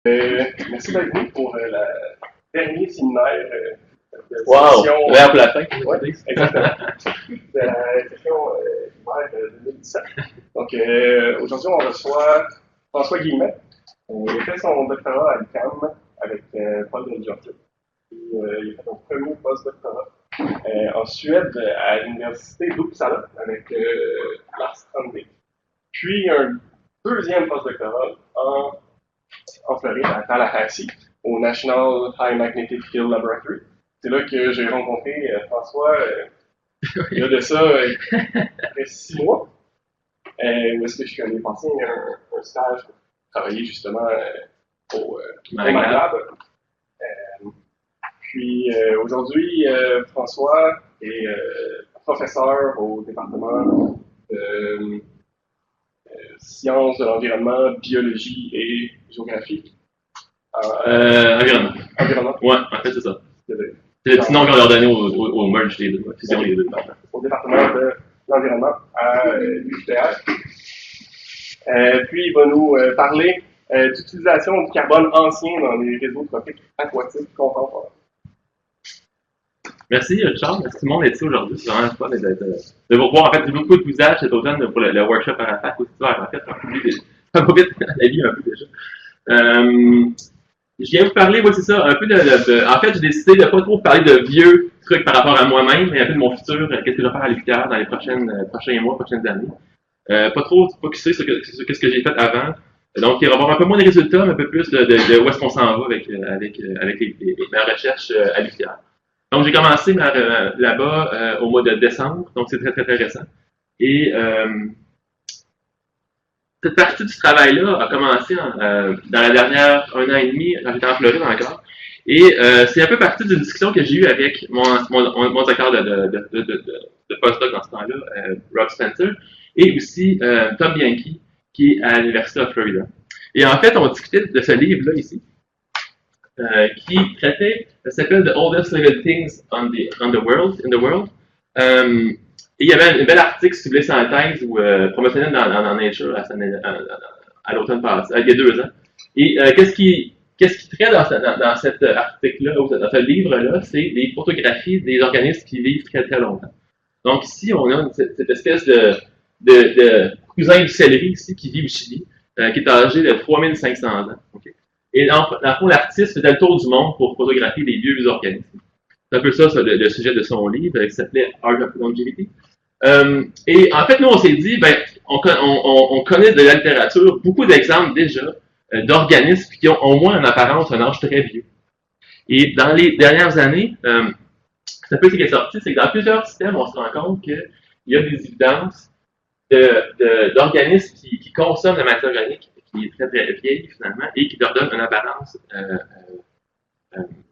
Merci beaucoup pour le dernier séminaire de Wow! session. L'air pour la fin. Oui, exactement. De la session primaire de 2017. Donc, aujourd'hui, on reçoit François Guillemet. Il a fait son doctorat à l'UQAM avec Paul Del-Giorgio. Il a fait son premier post-doctorat en Suède à l'université d'Uppsala avec Lars Strandvik. Puis un deuxième post-doctorat en Floride, à Tallahassee, au National High Magnetic Field Laboratory. C'est là que j'ai rencontré François il y a de ça après 6 mois. Où est-ce que je suis allé passer un stage pour travailler justement au MAGLAB. Puis aujourd'hui, François est professeur au département de sciences de l'environnement, biologie et géographie. Environnement. Environnement. Ouais, en fait, c'est ça. C'est le petit nom qu'on leur donnait au merge des deux, fusion des deux. Au département de l'environnement à l'UQTR. Puis il va nous parler d'utilisation du carbone ancien dans les réseaux trophiques aquatiques contemporains. Merci Charles, merci tout le monde d'être ici aujourd'hui. C'est vraiment fun de vous revoir. En fait, j'ai beaucoup de visages cet automne pour le workshop à la fac aussi. En fait, ça va vite la vie un peu déjà. Je viens vous parler, c'est ça, un peu en fait, j'ai décidé de ne pas trop parler de vieux trucs par rapport à moi-même, mais un peu de mon futur, qu'est-ce que je vais faire à l'UQTR dans les prochains mois, prochaines années. Pas trop focusé sur ce que j'ai fait avant. Donc, il va y avoir un peu moins de résultats, mais un peu plus de où est-ce qu'on s'en va avec ma recherche à l'UQTR. Donc, j'ai commencé là-bas au mois de décembre, donc c'est très, très, très récent. Et cette partie du travail-là a commencé dans la dernière 1 an et demi, quand j'étais en Floride encore. Et c'est un peu partie d'une discussion que j'ai eue avec mon directeur de postdoc dans ce temps-là, Rob Spencer, et aussi Tom Bianchi, qui est à l'Université de Florida. Et en fait, on discutait de ce livre-là ici, qui traitait, ça s'appelle The Oldest Living Things in the World. Et il y avait un bel article, si vous voulez, sans thèse, ou promotionnel dans Nature à l'automne passé, il y a 2 ans. Et qu'est-ce qui traite dans cet article-là, dans ce livre-là, c'est les photographies des organismes qui vivent très, très longtemps. Donc ici, on a cette espèce de cousin du céleri ici qui vit au Chili, qui est âgé de 3500 ans. Okay? Et dans le fond, l'artiste faisait le tour du monde pour photographier les vieux organismes. C'est un peu ça le sujet de son livre, qui s'appelait Art of Longevity. Et en fait, nous, on s'est dit, on connaît de la littérature beaucoup d'exemples déjà d'organismes qui ont au moins en apparence un âge très vieux. Et dans les dernières années, c'est un peu ce qui est sorti, c'est que dans plusieurs systèmes, on se rend compte qu'il y a des évidences d'organismes qui consomment la matière organique qui est très, très vieille, finalement, et qui leur donne une apparence,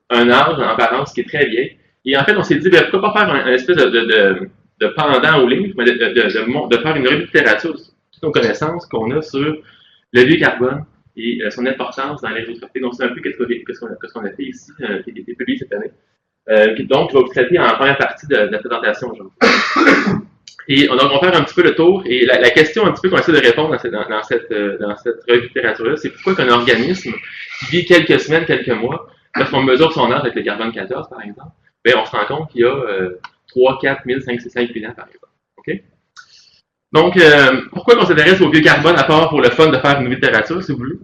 un âge en apparence qui est très vieille. Et en fait, on s'est dit, pourquoi pas faire un espèce de pendant au livre, mais de faire une revue de littérature de toutes nos connaissances qu'on a sur le vieux carbone et son importance dans les réseaux trophiques. Donc, c'est un peu ce qu'on a fait ici, qui a été publié cette année. Donc, je vais vous traiter en première partie de la présentation aujourd'hui. Et donc, on va faire un petit peu le tour. Et la question un petit peu qu'on essaie de répondre dans cette revue de littérature-là, c'est pourquoi qu'un organisme qui vit quelques semaines, quelques mois, lorsqu'on mesure son âge avec le carbone 14, par exemple, on se rend compte qu'il y a 3, 4 000, 5 000 ans, par exemple. Okay? Donc, pourquoi qu'on s'intéresse au vieux carbone, à part pour le fun de faire une littérature, si vous voulez?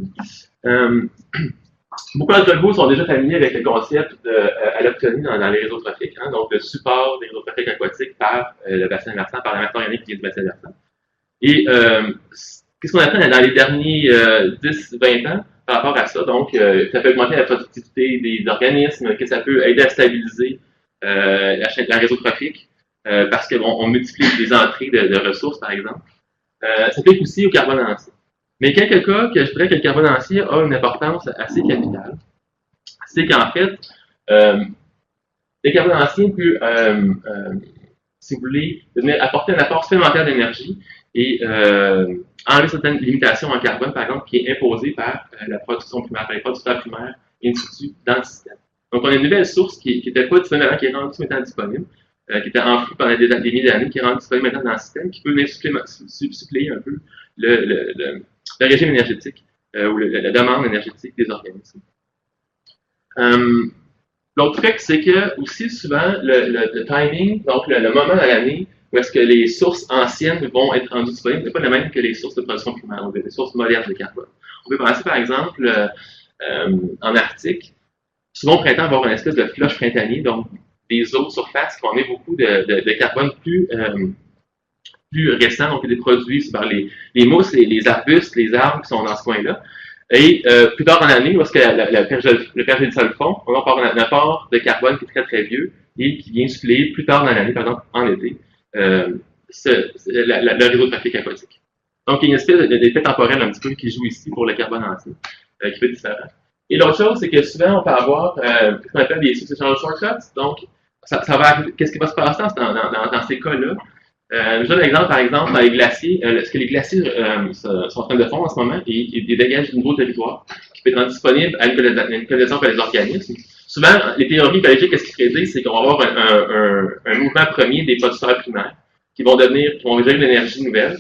Beaucoup d'entre vous sont déjà familiers avec le concept d'alloptonie dans les réseaux trophiques, hein, donc le support des réseaux trophiques aquatiques par le bassin versant, par la matière organique qui vient du bassin versant. Et qu'est-ce qu'on a fait dans les derniers 10-20 ans par rapport à ça? Donc, ça peut augmenter la productivité des organismes, que ça peut aider à stabiliser la réseau trophique, parce qu'on multiplie les entrées de ressources, par exemple. Ça peut aussi au carbone ancien. Mais quelques cas que je dirais que le carbone ancien a une importance assez capitale, c'est qu'en fait, le carbone ancien peut, si vous voulez, apporter un apport supplémentaire d'énergie et enlever certaines limitations en carbone, par exemple, qui est imposée par la production primaire, par les producteurs primaires in situ dans le système. Donc, on a une nouvelle source qui n'était pas disponible avant, qui est rendue maintenant disponible, qui était enfouie pendant des milliers d'années, qui est rendue disponible maintenant dans le système, qui peut venir suppléer un peu le régime énergétique ou la demande énergétique des organismes. L'autre truc, c'est que aussi souvent le timing, donc le moment à l'année où est-ce que les sources anciennes vont être rendues disponibles, n'est pas le même que les sources de production primaire, donc les sources modernes de carbone. On peut penser par exemple en Arctique, souvent au printemps, on va avoir une espèce de flush printanier, donc des eaux de surface qui vont amener beaucoup de carbone plus récent, donc des produits par les mousses, les arbustes, les arbres qui sont dans ce coin-là. Et plus tard dans l'année, lorsque le pergélisol fond, on va avoir un apport de carbone qui est très très vieux et qui vient suppléer plus tard dans l'année, par exemple en été, le réseau de trafic aquatique. Donc il y a une espèce d'effet temporel un petit peu qui joue ici pour le carbone ancien, qui fait différent. Et l'autre chose, c'est que souvent on peut avoir ce qu'on appelle des successional shortcuts. Donc, qu'est-ce qui va se passer dans ces cas-là? Je donne un exemple, par exemple, dans les glaciers, ce que les glaciers sont en train de fondre en ce moment, ils dégagent de nouveaux territoires qui peut être rendu disponible à l'utilisation par les organismes. Souvent, les théories biologiques, qu'est-ce qu'ils prédisent, c'est qu'on va avoir un mouvement premier des producteurs primaires qui vont générer de l'énergie nouvelle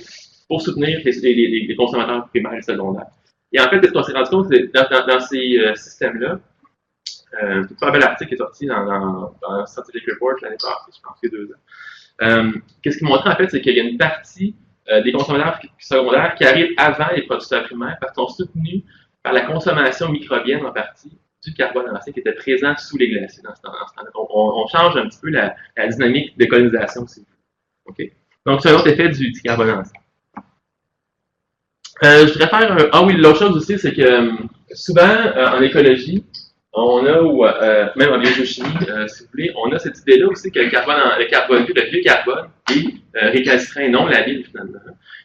pour soutenir les consommateurs primaires et secondaires. Et en fait, ce qu'on s'est rendu compte, c'est dans ces systèmes-là, c'est un super bel article qui est sorti dans Scientific Report l'année passée, je pense qu'il y a 2 ans. Qu'est-ce qu'il montrait en fait, c'est qu'il y a une partie des consommateurs secondaires qui arrivent avant les producteurs primaires parce qu'ils sont soutenus par la consommation microbienne en partie du carbone ancien qui était présent sous les glaciers dans ce temps-là. On change un petit peu la dynamique de colonisation aussi. Okay? Donc, c'est un autre effet du carbone ancien. Je voudrais faire Ah oui, l'autre chose aussi, c'est que souvent, en écologie, on a, ou même en biogéochimie, si vous voulez, on a cette idée-là aussi que le vieux carbone est récalcitrant, non labile finalement.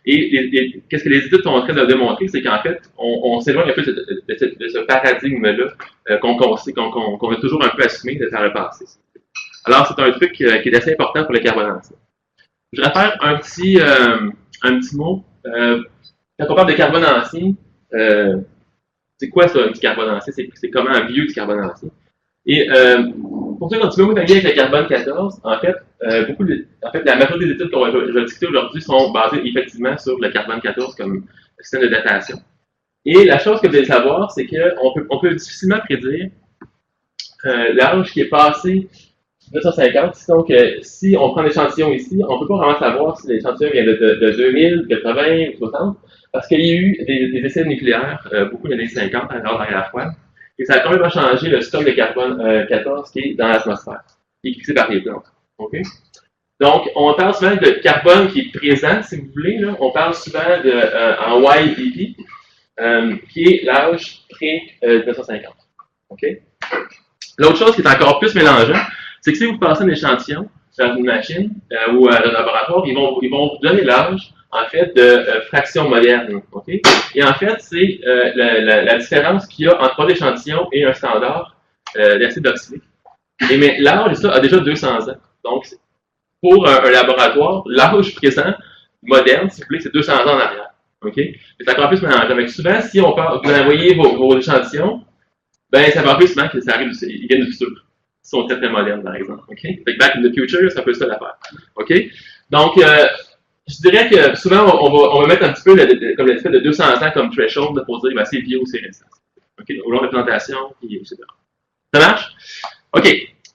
Et qu'est-ce que les études sont en train de démontrer, c'est qu'en fait, on s'éloigne un peu de ce paradigme-là qu'on a toujours un peu assumé de faire le passé. Alors, c'est un truc qui est assez important pour le carbone ancien. Je vais faire un petit mot. Quand on parle de carbone ancien, c'est quoi ça, du carbone ancien? C'est comment un vieux du carbone ancien? Et pour ceux qui ont un petit peu moins familier avec le carbone 14, en fait, la majorité des études qu'on va discuter aujourd'hui sont basées effectivement sur le carbone 14 comme système de datation. Et la chose que vous devez savoir, c'est qu'on peut difficilement prédire l'âge qui est passé 1950. Donc, si on prend l'échantillon ici, on ne peut pas vraiment savoir si l'échantillon vient de 2000, 80 ou 60. Parce qu'il y a eu des essais nucléaires, beaucoup dans les années 50, lors de la guerre froide, et ça a complètement changé le stock de carbone 14 qui est dans l'atmosphère, et qui est par les plantes. Okay? Donc, on parle souvent de carbone qui est présent, si vous voulez. Là. On parle souvent en YBP, qui est l'âge pré-1950. Okay? L'autre chose qui est encore plus mélangeant, c'est que si vous passez un échantillon dans une machine ou dans un laboratoire, ils vont vous donner l'âge en fait, de fraction moderne. Okay? Et en fait, c'est la différence qu'il y a entre un échantillon et un standard d'acide oxylique. Mais l'âge, ça, a déjà 200 ans. Donc, pour un laboratoire, l'âge présent, moderne, si vous voulez, c'est 200 ans en arrière. Okay? C'est encore plus mélangeant. Donc, souvent, si on parle, vous envoyez vos échantillons, ben, ça va plus souvent que ça arrive, ils viennent du futur. Ils sont très, très modernes, par exemple. Okay? Fait que back in the future, c'est un peu ça l'affaire. Okay? Donc, je dirais que souvent, on va mettre un petit peu comme l'effet de 200 ans comme threshold pour dire ben, c'est vieux ou c'est récent. Okay? Au long de la présentation, etc. Ça marche? OK.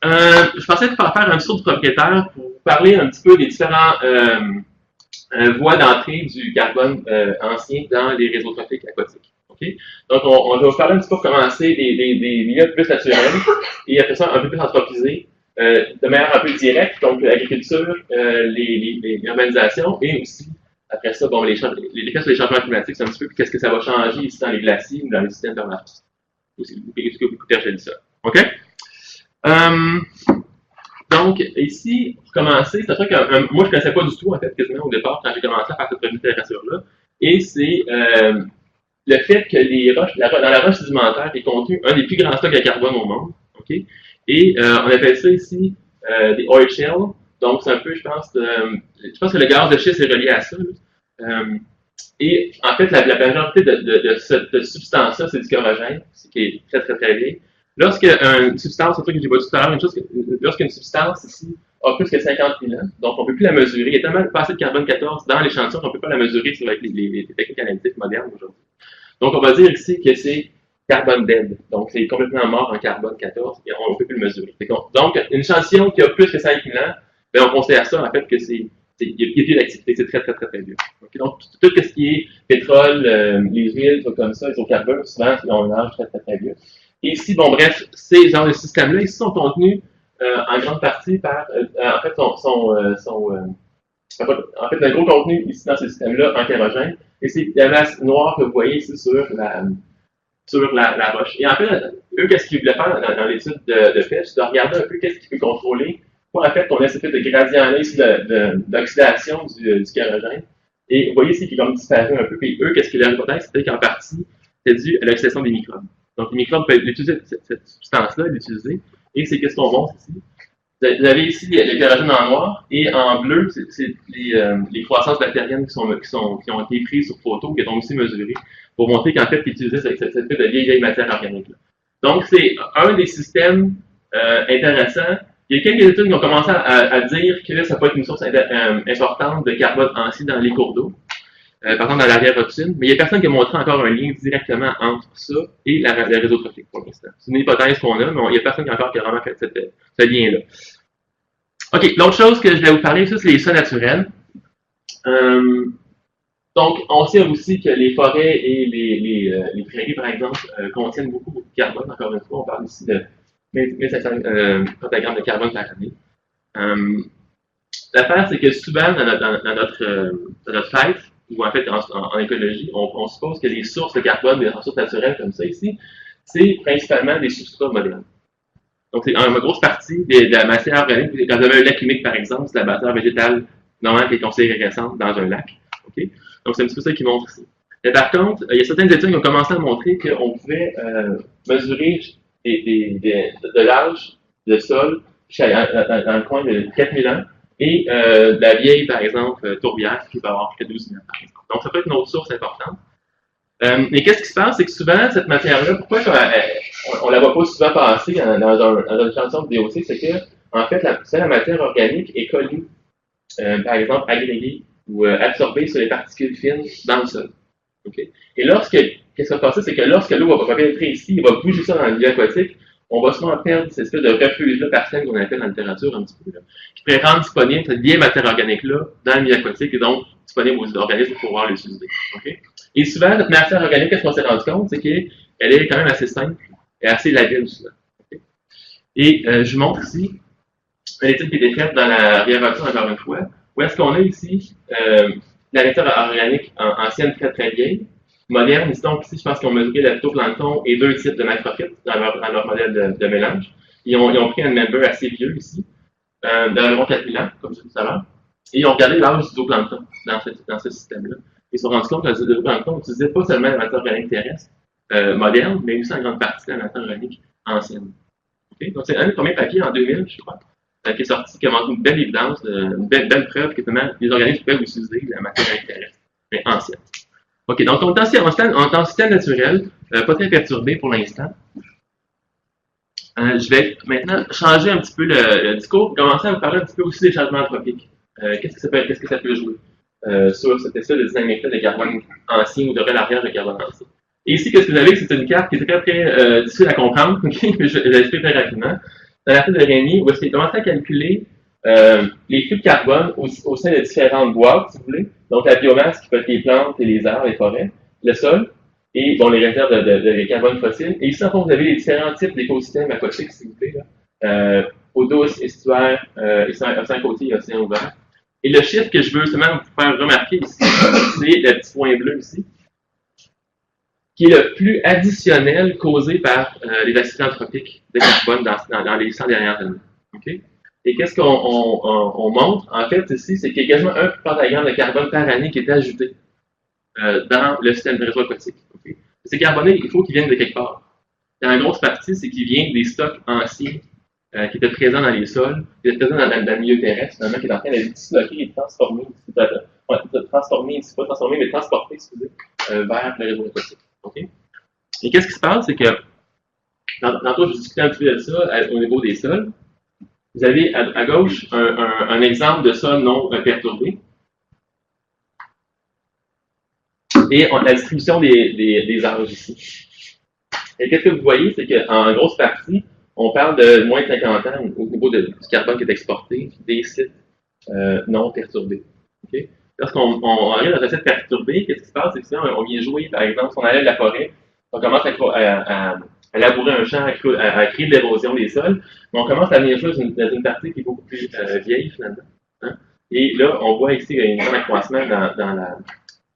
Je pensais faire un tour du propriétaire pour vous parler un petit peu des différentes voies d'entrée du carbone ancien dans les réseaux trophiques aquatiques. Okay? Donc, on va vous parler un petit peu pour commencer des milieux plus naturels et après ça, un peu plus anthropisés. De manière un peu directe, donc l'agriculture, les urbanisations et aussi, après ça, bon, les effets sur les changements climatiques, c'est un petit peu qu'est-ce que ça va changer ici dans les glaciers ou dans les systèmes permafrost. Est-ce que vous écoutez, je dis ça. OK? Donc, ici, pour commencer, c'est un truc que moi, je ne connaissais pas du tout, en fait, quasiment au départ, quand j'ai commencé à faire cette revue de littérature-là. Et c'est le fait que dans la roche sédimentaire est contenu un des plus grands stocks de carbone au monde. OK? Et on appelle ça ici des oil shells. Donc, c'est un peu, je pense que le gaz de schiste est relié à ça. Et en fait, la majorité de cette substance-là, c'est du chorogène, ce qui est très, très, très vieille. Lorsqu'une substance, c'est un truc que j'ai pas dit tout à l'heure, lorsqu'une substance ici a plus que 50 000 ans, donc on ne peut plus la mesurer. Il y a tellement passé de carbone 14 dans l'échantillon qu'on ne peut pas la mesurer avec les techniques analytiques modernes aujourd'hui. Donc, on va dire ici que c'est carbone dead. Donc, c'est complètement mort en carbone 14 et on ne peut plus le mesurer. Donc, une échantillon qui a plus que 5 000 ans, ben, on considère ça, en fait, que il y a plus d'activité, c'est très, très, très, très vieux. Okay? Donc, tout ce qui est pétrole, les huiles, trucs comme ça, les hydrocarbures, souvent, ils ont un âge très, très, très vieux. Et ici, bon, bref, ces genres de systèmes-là, ici, sont contenus en grande partie par, en fait, en fait, un gros contenu ici dans ce système-là, entérogène, et c'est la masse noire que vous voyez ici sur la roche. Et en fait, eux, qu'est-ce qu'ils voulaient faire dans l'étude de Fetch, c'est de regarder un peu qu'est-ce qu'ils peuvent contrôler pour en fait qu'on ait cette espèce de gradient d'oxydation du kérogène. Et vous voyez ici qu'il est comme disparu un peu. Puis eux, qu'est-ce qu'ils leur hypothèse, c'était qu'en partie, c'est dû à l'oxydation des microbes. Donc les microbes peuvent utiliser cette substance-là, l'utiliser. Et c'est qu'est-ce qu'on montre ici. Vous avez ici le kérogène en noir et en bleu, c'est les croissances bactériennes qui ont été prises sur photo, qui sont aussi mesurées, pour montrer qu'en fait, ils utilisaient cette espèce de vieille matière organique-là. Donc, c'est un des systèmes intéressants. Il y a quelques études qui ont commencé à dire que ça peut être une source importante de carbone ancien dans les cours d'eau, par exemple dans l'arrière Robson, mais il n'y a personne qui a montré encore un lien directement entre ça et le réseau trophique pour l'instant. C'est une hypothèse qu'on a, mais il n'y a personne qui a vraiment fait ce lien-là. OK, l'autre chose que je vais vous parler, ça, c'est les sols naturels. Donc, on sait aussi que les forêts et les prairies, par exemple, contiennent beaucoup de carbone. Encore une fois, on parle ici de 1500 pentagrammes de carbone par année. L'affaire, c'est que souvent, dans notre fête, ou en fait en écologie, on suppose que les sources de carbone, des ressources naturelles comme ça ici, c'est principalement des substrats modernes. Donc, c'est une grosse partie de la matière organique. Quand vous avez un lac humique, par exemple, c'est la matière végétale normalement qui est considérée récente dans un lac. Okay? Donc, c'est un petit peu ça qui montre ici. Mais par contre, il y a certaines études qui ont commencé à montrer qu'on pouvait mesurer de l'âge de sol dans le coin de 4000 ans et de la vieille, par exemple, tourbière qui va avoir près de 12 000 ans, par exemple. Donc, ça peut être une autre source importante. Mais qu'est-ce qui se passe, c'est que souvent, cette matière-là, pourquoi on ne la voit pas souvent passer dans une chanson de DOC, c'est que, en fait, la matière organique est collée, par exemple, agrégée ou absorbée sur les particules fines dans le sol. Okay? Et qu'est-ce qui va passer, c'est que lorsque l'eau va pénétrer ici, il va bouger ça dans le milieu aquatique, on va souvent perdre cette espèce de refuge-là partiel qu'on appelle en littérature un petit peu, là, qui pourrait rendre disponible cette vieille matière organique-là dans le milieu aquatique et donc disponible aux organismes pour pouvoir l'utiliser. Okay? Et souvent, notre matière organique, qu'est-ce qu'on s'est rendu compte, c'est qu'elle est quand même assez simple et assez labile souvent. Okay? Et je vous montre ici une étude qui a été faite dans la réévaluation encore une fois, où est-ce qu'on a ici la matière organique ancienne très très vieille, moderne. Donc ici, je pense qu'ils ont mesuré le phytoplancton et 2 types de macrophytes dans leur modèle de mélange. Ils ont pris un member assez vieux ici, d'environ 4000 ans, comme je disais tout à l'heure, et ils ont regardé l'âge du zooplancton dans ce système-là. Ils se sont rendus compte que le zooplancton n'utilisait pas seulement la matière organique terrestre moderne, mais aussi en grande partie la matière organique ancienne. Okay? Donc c'est un des premiers papiers en 2000, je crois, qui est sorti, qui a montré une belle évidence, une belle preuve que les organismes peuvent utiliser la matière organique terrestre, mais ancienne. OK, donc on est en système naturel, pas très perturbé pour l'instant. Je vais maintenant changer un petit peu le discours pour commencer à vous parler un petit peu aussi des changements anthropiques. Qu'est-ce que ça peut jouer sur cette espèce de dynamique-là de carbone ancien ou de l'arrière de carbone ancien. Et ici, qu'est-ce que vous avez, c'est une carte qui est très, très difficile à comprendre, okay? Mais je vais l'expliquer très rapidement. Dans la tête de Rémi, où est-ce qu'il a commencé à calculer les flux de carbone au sein de différentes boîtes, si vous voulez. Donc, la biomasse qui peut être les plantes et les arbres, les forêts, le sol, et bon, les réserves de carbone fossile. Et ici, en fait, vous avez les différents types d'écosystèmes aquatiques, s'il vous plaît. Eau douce, estuaire, océan côtier et océan ouvert. Et le chiffre que je veux seulement vous faire remarquer ici, c'est le petit point bleu ici, qui est le plus additionnel causé par les accidents anthropiques de carbone dans les 100 dernières années. Okay? Et qu'est-ce qu'on montre, en fait, ici, c'est qu'il y a quasiment 1 pentagramme de carbone par année qui est ajouté dans le système de réseau aquatique. Okay? Ces carbonés, il faut qu'ils viennent de quelque part. Et en grosse partie, c'est qu'ils viennent des stocks anciens qui étaient présents dans les sols, qui étaient présents dans le milieu terrestre, finalement, qui est en train d'être disloqué et transformé, transporté, excusez, vers le réseau aquatique. Okay? Et qu'est-ce qui se passe, c'est que, tantôt, je discutais un petit peu de ça au niveau des sols. Vous avez à gauche un exemple de sol non perturbé. et la distribution des âges ici. Et qu'est-ce que vous voyez, c'est qu'en grosse partie, on parle de moins de 50 ans au niveau du carbone qui est exporté des sites non perturbés. Okay? Lorsqu'on arrive dans un site perturbé, qu'est-ce qui se passe? C'est que si on vient jouer, par exemple, si on allait de la forêt, on commence à labourer un champ, à créer de l'érosion des sols, mais on commence à venir jouer dans une partie qui est beaucoup plus vieille, finalement. Hein? Et là, on voit ici un grand accroissement dans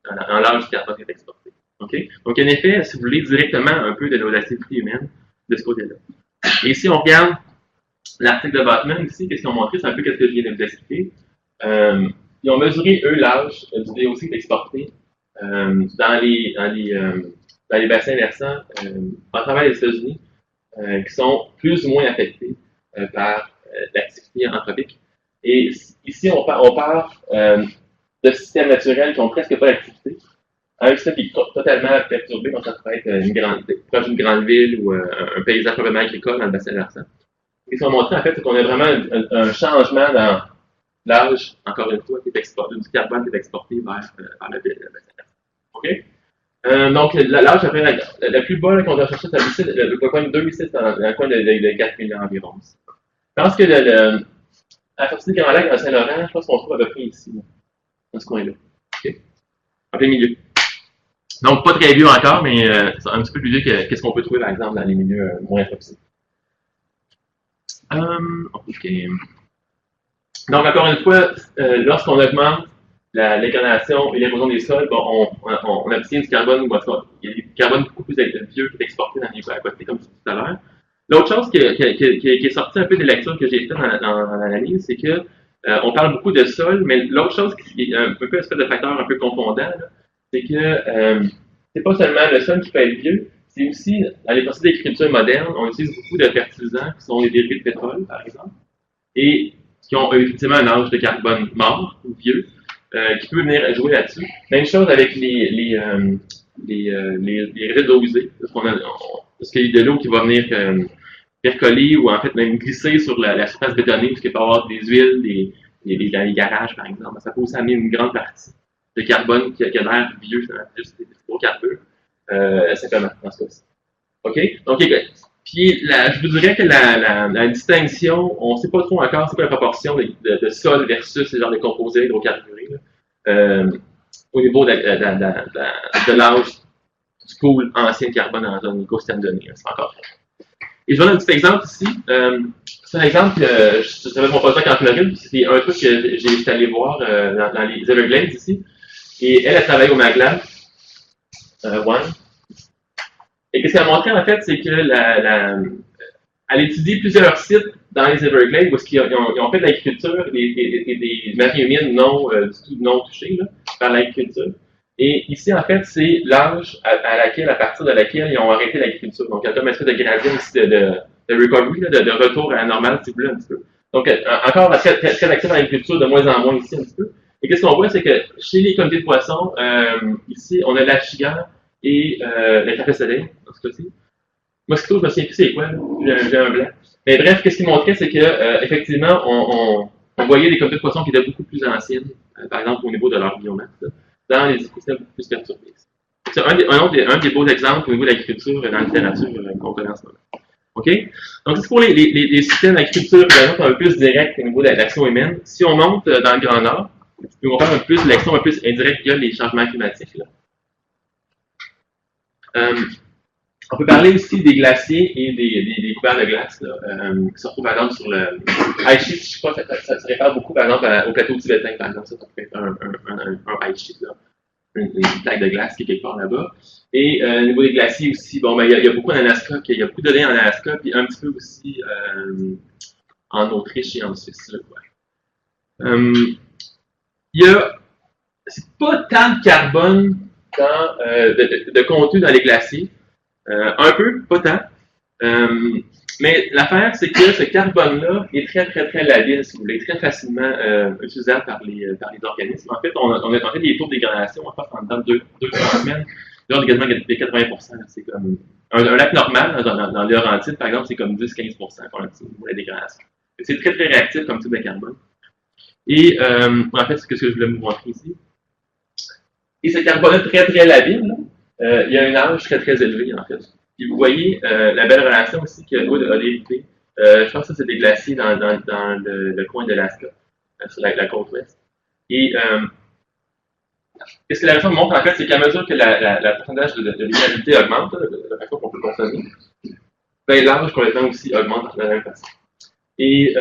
l'âge du carbone qui est exporté. Okay? Donc, en effet, si vous voulez, directement un peu de l'activité humaine de ce côté-là. Et ici, on regarde l'article de Botman, ici, qu'est-ce qu'ils ont montré, c'est un peu ce que je viens de vous expliquer. Ils ont mesuré, eux, l'âge du VOC exporté dans les bassins versants à travers les États-Unis qui sont plus ou moins affectés par l'activité anthropique. Et ici, on parle de systèmes naturels qui n'ont presque pas d'activité, un système qui est totalement perturbé, donc ça peut être proche d'une grande ville ou un paysage complètement agricole dans le bassin versant. Et ce qu'on montre, en fait, c'est qu'on a vraiment un changement dans l'âge, encore une fois, qui est exporté, du carbone qui est exporté vers le bassin versant. OK? Donc, l'âge, après, la plus bas qu'on a cherché, c'est le coin de 2 ici, c'est dans le coin de 4 millions environ. Je pense que la sortie du Grand Lac dans Saint-Laurent, je pense qu'on trouve à peu près ici, dans ce coin-là. OK? En plein milieu. Donc, pas très vieux encore, mais c'est un petit peu plus vieux que qu'est-ce qu'on peut trouver, par exemple, dans les milieux moins anthropisés. OK. Donc, encore une fois, lorsqu'on augmente l'incarnation et l'érosion des sols, bon, on obtient du carbone, il y a du carbone beaucoup plus vieux qui est exporté dans les aquatiques, comme je disais tout à l'heure. L'autre chose qui est sortie un peu des lectures que j'ai faites dans l'analyse, c'est que on parle beaucoup de sol, mais l'autre chose qui est un peu un espèce de facteur un peu confondant, c'est que c'est pas seulement le sol qui peut être vieux, c'est aussi, dans les procédés d'écriture modernes, on utilise beaucoup de fertilisants qui sont des dérivés de pétrole, par exemple, et qui ont effectivement un âge de carbone mort ou vieux, qui peut venir jouer là-dessus. Même chose avec les résidus d'eau usée, parce qu'il y a de l'eau qui va venir percoler ou en fait même glisser sur la surface bétonnée, parce qu'il peut y avoir des huiles, dans les garages, par exemple. Ça peut aussi amener une grande partie de carbone qui a l'air vieux, c'est juste des hydrocarbures, simplement, dans ce cas-ci. OK? Donc, puis, je vous dirais que la distinction, on ne sait pas trop encore c'est quoi la proportion de sol versus ce genre de composés hydrocarburés au niveau de l'âge du pool ancien de carbone dans un écosystème donné. C'est encore fait. Et je vous donne un petit exemple ici. C'est un exemple que je savais mon postdoc en Floride. C'est un truc que j'ai allé voir dans les Everglades ici. Et elle travaille au Maglan. One. Et qu'est-ce qu'elle a montré, en fait, c'est que elle étudie plusieurs sites dans les Everglades où ils ont fait de l'agriculture et des marées humides non touchées là, par l'agriculture. Et ici, en fait, c'est l'âge à partir de laquelle ils ont arrêté l'agriculture. Donc, il y a comme une espèce de gradient ici de recovery, là, de retour à la normale, si vous voulez, un petit peu. Donc, encore très actif dans l'agriculture, de moins en moins ici, un petit peu. Et qu'est-ce qu'on voit, c'est que chez les comités de poissons, ici, on a l'Achigan et le café soleil, dans ce cas-ci. Mosquito, je me souviens plus c'est quoi, j'ai un blanc. Mais bref, qu'est-ce qu'il montrait, c'est que effectivement, on voyait des comités de poissons qui étaient beaucoup plus anciennes, par exemple au niveau de leur biomasse, là, dans les écosystèmes beaucoup plus perturbés. C'est un des beaux exemples au niveau de l'agriculture dans la littérature qu'on connaît en ce moment. OK? Donc, c'est pour les systèmes d'agriculture, par exemple, un peu plus direct au niveau de l'action humaine. Si on monte dans le Grand Nord, on va faire un peu plus l'action un peu plus indirecte via les changements climatiques. Là. On peut parler aussi des glaciers et des couverts de glace là, qui se retrouvent par exemple sur le ice sheet. Je crois que ça se réfère beaucoup par exemple au plateau tibétain, par exemple. Ça peut être un ice sheet, là, une plaque de glace qui est quelque part là-bas. Et au niveau des glaciers aussi, bon, ben, il y a beaucoup en Alaska, il y a beaucoup de données en Alaska, puis un petit peu aussi en Autriche et en Suisse. Là, c'est pas tant de carbone de contenu dans les glaciers. Un peu, pas tant. Mais l'affaire, c'est que ce carbone-là est très, très, très labile, si vous voulez, très facilement utilisable par les organismes. En fait, on a fait des taux de dégradation, on passe en dedans de 2-3 semaines, l'ordre quasiment de 80%. C'est comme un lac normal, dans les Laurentides, par exemple, c'est comme 10-15% qu'on a au niveau de la dégradation. C'est très, très réactif comme type de carbone. Et en fait, c'est ce que je voulais vous montrer ici. Et ce carbone très, très labile, il y a un âge très, très élevé, en fait. Puis vous voyez la belle relation aussi que Wood a dérivé. Je pense que ça, c'est des glaciers dans le coin de l'Alaska, sur la côte ouest. Et qu'est-ce que la réforme montre, en fait, c'est qu'à mesure que la pourcentage de l'humidité augmente, la façon qu'on peut consommer, ben, l'âge complètement aussi augmente de la même façon. Et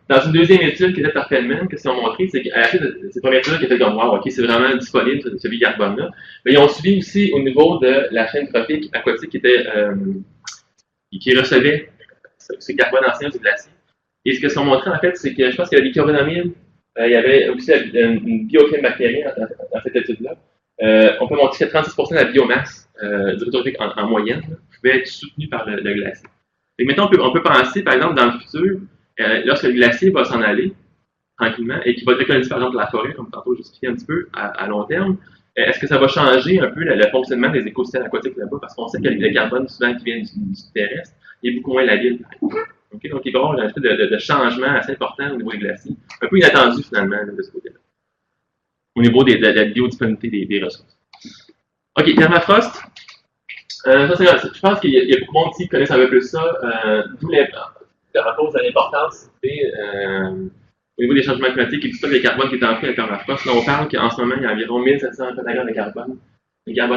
dans une deuxième étude qui était par Feldman, qu'est-ce qu'ils ont montré, c'est qu'à la suite de cette première étude qui était comme wow, ok, c'est vraiment disponible, ce bicarbone-là, mais ils ont suivi aussi au niveau de la chaîne trophique aquatique qui recevait ce carbone ancien du glacier. Et ce qu'ils ont montré, en fait, c'est que je pense qu'il y avait des carbonamyles, il y avait aussi une biofilm bactérie dans cette étude-là. On peut montrer que 36% de la biomasse du réseau trophique en moyenne pouvait être soutenue par le glacier. Et mettons, on peut penser, par exemple, dans le futur, lorsque le glacier va s'en aller tranquillement et qu'il va décoloniser, par exemple, la forêt, comme tantôt j'expliquais un petit peu à long terme, est-ce que ça va changer un peu le fonctionnement des écosystèmes aquatiques là-bas? Parce qu'on sait que le carbone, souvent, qui vient du terrestre, est beaucoup moins labile. Okay? Donc, il va y avoir un espèce de changement assez important au niveau des glaciers, un peu inattendu, finalement, de ce côté-là, au niveau de la biodisponibilité des ressources. OK, permafrost. Je pense qu'il y a beaucoup de monde ici qui connaissent un peu plus ça, d'où la réponse à l'importance au niveau des changements climatiques et du stock de carbone qui est entré à permafrost. Là, on parle qu'en ce moment, il y a environ 1700 pétagrammes de carbone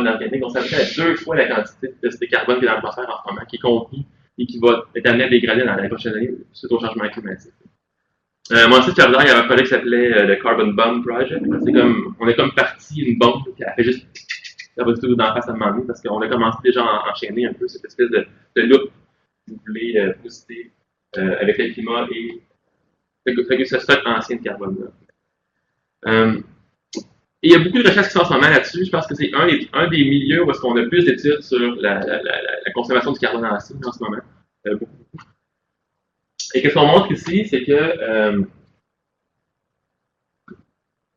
organique. Donc, ça veut dire 2 fois la quantité de ce carbone qui est dans l'atmosphère en ce moment, qui est contenu et qui va être amené à dégrader dans les prochaines années suite au changement climatique. Moi aussi, il y avait un projet qui s'appelait le Carbon Bomb Project. C'est comme, on est comme parti une bombe qui a fait juste ça va tout d'en face à un moment donné parce qu'on a commencé déjà à enchaîner un peu cette espèce de loop que vous voulez booster avec le climat et fait que ce stock ancien de carbone-là. Et il y a beaucoup de recherches qui sont en ce moment là-dessus. Je pense que c'est un des milieux où est-ce qu'on a plus d'études sur la consommation du carbone ancien en ce moment. Beaucoup. Et qu'est-ce qu'on montre ici, c'est que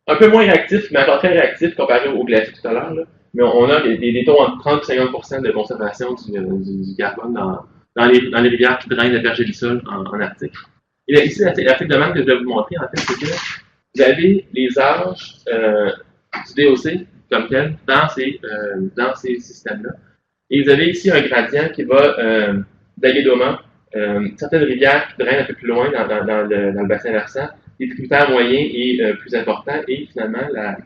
un peu moins réactif, mais encore très réactif comparé au glacier tout à l'heure, mais on a des taux entre 30 et 50% de conservation du carbone dans les rivières qui drainent le pergélisol en Arctique. Et là, ici, l'article de manque que je vais vous montrer, en fait, c'est que vous avez les âges du DOC comme tel dans ces systèmes-là. Et vous avez ici un gradient qui va d'Aguedoma, certaines rivières qui drainent un peu plus loin dans le bassin versant, des tributaires moyens et plus importants, et finalement la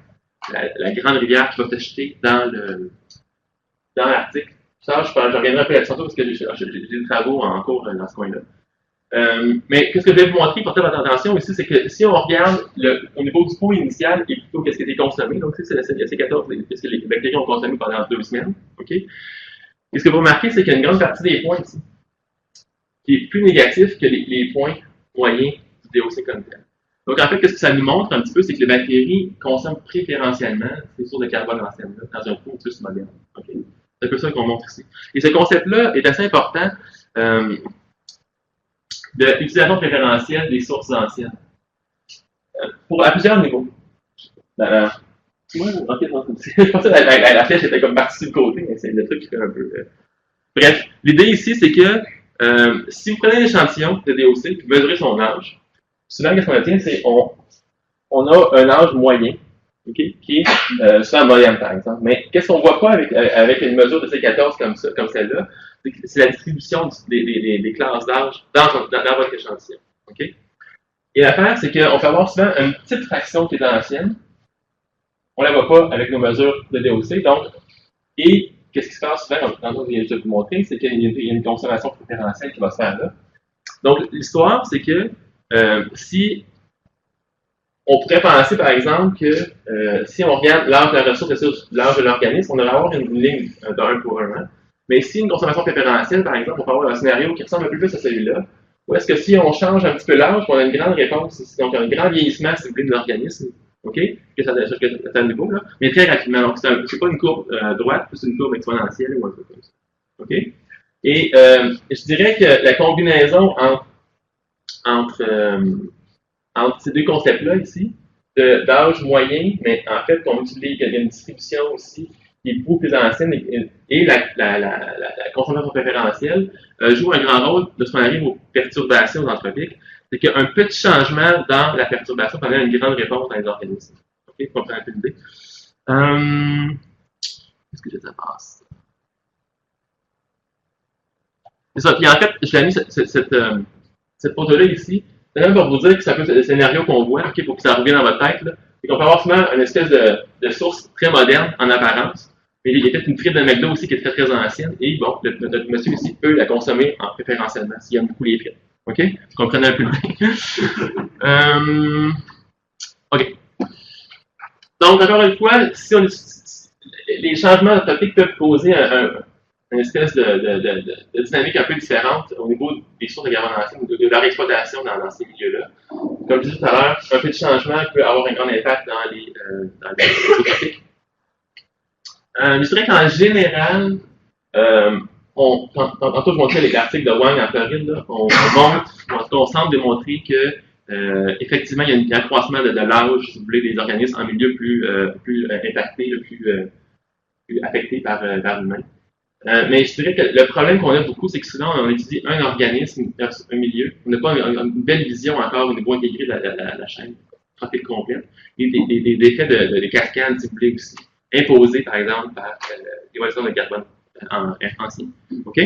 grande rivière qui va se jeter dans l'Arctique. Ça, je reviendrai un peu là-dessus parce que j'ai des travaux en cours dans ce coin-là. Mais qu'est-ce que je vais vous montrer, portez votre attention ici, c'est que si on regarde au niveau du pot initial et plutôt qu'est-ce qui a été consommé, donc c'est la C14, qu'est-ce que les bactéries ont consommé pendant 2 semaines, ok? Et ce que vous remarquez, c'est qu'il y a une grande partie des points ici qui est plus négatif que les points moyens du DOC comme tel. Donc, en fait, qu'est-ce que ça nous montre un petit peu, c'est que les bactéries consomment préférentiellement ces sources de carbone anciennes dans un pot plus moderne. Okay? C'est un peu ça qu'on montre ici. Et ce concept-là est assez important de l'utilisation préférentielle des sources anciennes. À plusieurs niveaux. Je pensais que la flèche était comme partie sur le côté, mais c'est le truc qui fait un peu. Bref, l'idée ici, c'est que si vous prenez un échantillon de DOC et vous mesurez son âge, souvent, qu'est-ce qu'on obtient, c'est on a un âge moyen, okay, qui est souvent moyenne, par exemple. Mais qu'est-ce qu'on ne voit pas avec une mesure de C14 comme celle-là, c'est la distribution des classes d'âge dans votre échantillon. Okay? Et l'affaire, c'est qu'on peut avoir souvent une petite fraction qui est ancienne. On ne la voit pas avec nos mesures de DOC. Donc, et qu'est-ce qui se passe souvent, comme je viens de vous montrer, c'est qu'il y a une consommation préférentielle qui va se faire là. Donc, l'histoire, c'est que si on pourrait penser, par exemple, que si on regarde l'âge de la ressource versus l'âge de l'organisme, on devrait avoir une ligne de 1 pour 1. Mais si une consommation préférentielle, par exemple, on peut avoir un scénario qui ressemble un peu plus à celui-là, ou est-ce que si on change un petit peu l'âge, on a une grande réponse, donc un grand vieillissement, si vous voulez, de l'organisme, OK? Que ça à un niveau, là, mais très rapidement. Donc, c'est pas une courbe droite, c'est une courbe exponentielle ou un truc comme ça. OK? Et je dirais que la combinaison entre ces deux concepts-là ici, d'âge moyen, mais en fait, qu'on utilise, il y a une distribution aussi qui est beaucoup plus ancienne et la consommation préférentielle joue un grand rôle de ce qu'on arrive aux perturbations anthropiques. C'est qu'un petit changement dans la perturbation peut amener une grande réponse dans les organismes. OK? Vous comprenez un peu l'idée? Qu'est-ce que je passe? C'est ça. Puis en fait, je l'ai mis cette photo-là ici. C'est même pour vous dire que c'est un peu le scénario qu'on voit, okay, pour que ça revienne dans votre tête. C'est qu'on peut avoir souvent une espèce de source très moderne en apparence. Mais il y a peut-être une frite de McDo aussi qui est très très ancienne. Et bon, notre monsieur ici peut la consommer en préférentiellement s'il aime beaucoup les frites. OK? Vous comprenez un peu le OK. Donc, encore une fois, si les changements anthropiques peuvent causer une espèce de dynamique un peu différente au niveau des sources de carbone ancien, de leur exploitation dans ces milieux-là. Comme je disais tout à l'heure, un peu de changement peut avoir un grand impact dans les anthropiques. Je dirais qu'en général, tantôt je montrais l'article de Wang en Floride, là, on montre, en tout cas on semble démontrer que effectivement il y a un accroissement de l'âge, si vous voulez, des organismes en milieu plus impacté, plus affecté par l'humain. Mais je dirais que le problème qu'on a beaucoup, c'est que souvent on étudie un organisme versus un milieu. On n'a pas une belle vision encore au niveau intégré de la chaîne trophique complète. Et des effets de cascade, si vous voulez, aussi, imposés par exemple par l'évolution de carbone ancien. OK?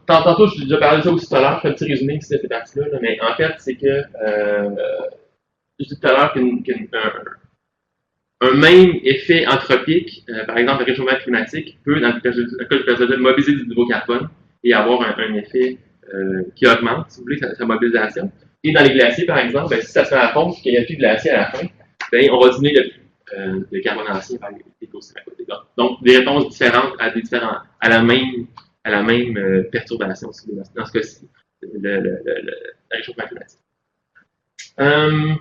Tantôt, je déjà parlé de ça aussi tout à l'heure, je fais un petit résumé ici de cette partie-là, mais en fait, c'est que je dis tout à l'heure qu'un même effet anthropique, par exemple le réchauffement climatique, peut, dans le cas de mobiliser du nouveau carbone et avoir un effet qui augmente, si vous voulez, sa mobilisation. Et dans les glaciers, par exemple, ben, si ça se met à fond et qu'il n'y a plus de glaciers à la fin, ben, on va diminuer le carbone ancien par les écosystèmes à côté. Donc, des réponses différentes à la même perturbation, dans ce cas-ci, le réchauffement climatique. Un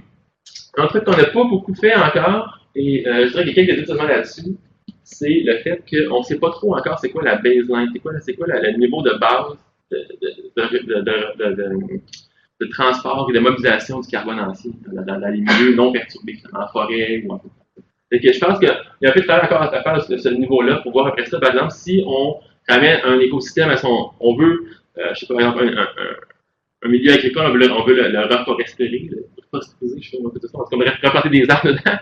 truc qu'on n'a pas beaucoup fait encore, et je dirais qu'il y a quelques études là-dessus, c'est le fait qu'on ne sait pas trop encore c'est quoi la baseline, c'est quoi le niveau de base de transport et de mobilisation du carbone ancien dans les milieux non perturbés, en forêt ou en tout. Et que je pense qu'il y a un peu de travail encore à faire de ce niveau-là pour voir après ça, par exemple, si on ramène un écosystème à son. On veut, je sais pas, par exemple, un milieu agricole, on veut le reforester, comme replanter des arbres dedans.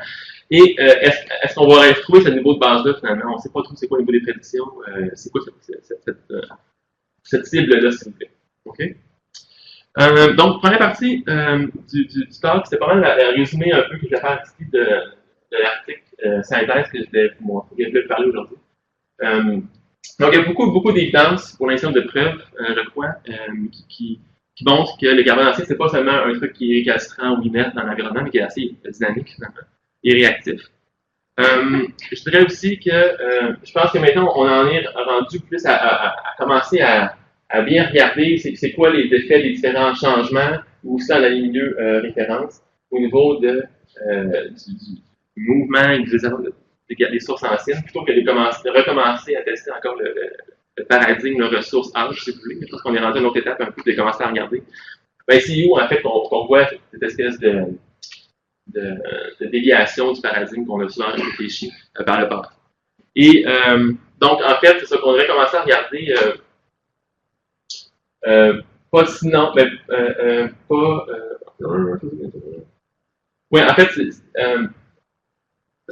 Et est-ce qu'on va retrouver ce niveau de base-là finalement? On ne sait pas trop c'est quoi le niveau des prédictions, c'est quoi cette cible-là, s'il vous plaît. OK? Donc, première partie du talk, c'était pas mal la résumé un peu que je vais faire ici de l'article synthèse que je voulais vous parler aujourd'hui. Donc, il y a beaucoup d'évidences pour l'instant de preuves, je crois, qui montrent que le carbone ancien, c'est pas seulement un truc qui est récalcitrant ou inerte dans l'environnement, mais qui est assez dynamique, finalement, et réactif. Je dirais aussi que je pense que maintenant, on en est rendu plus à commencer à bien regarder c'est quoi les effets des différents changements, ou aussi dans les milieux référence, au niveau du mouvement et des sources anciennes, plutôt que de recommencer à tester encore le paradigme, le ressource âge, si vous voulez. Je pense qu'on est rendu à une autre étape un peu de commencer à regarder. Ben, c'est où, en fait, qu'on voit cette espèce de déviation du paradigme qu'on a souvent réfléchi par le passé. Et donc, en fait, c'est ça qu'on devrait commencer à regarder. Pas sinon, mais pas. Oui, en fait,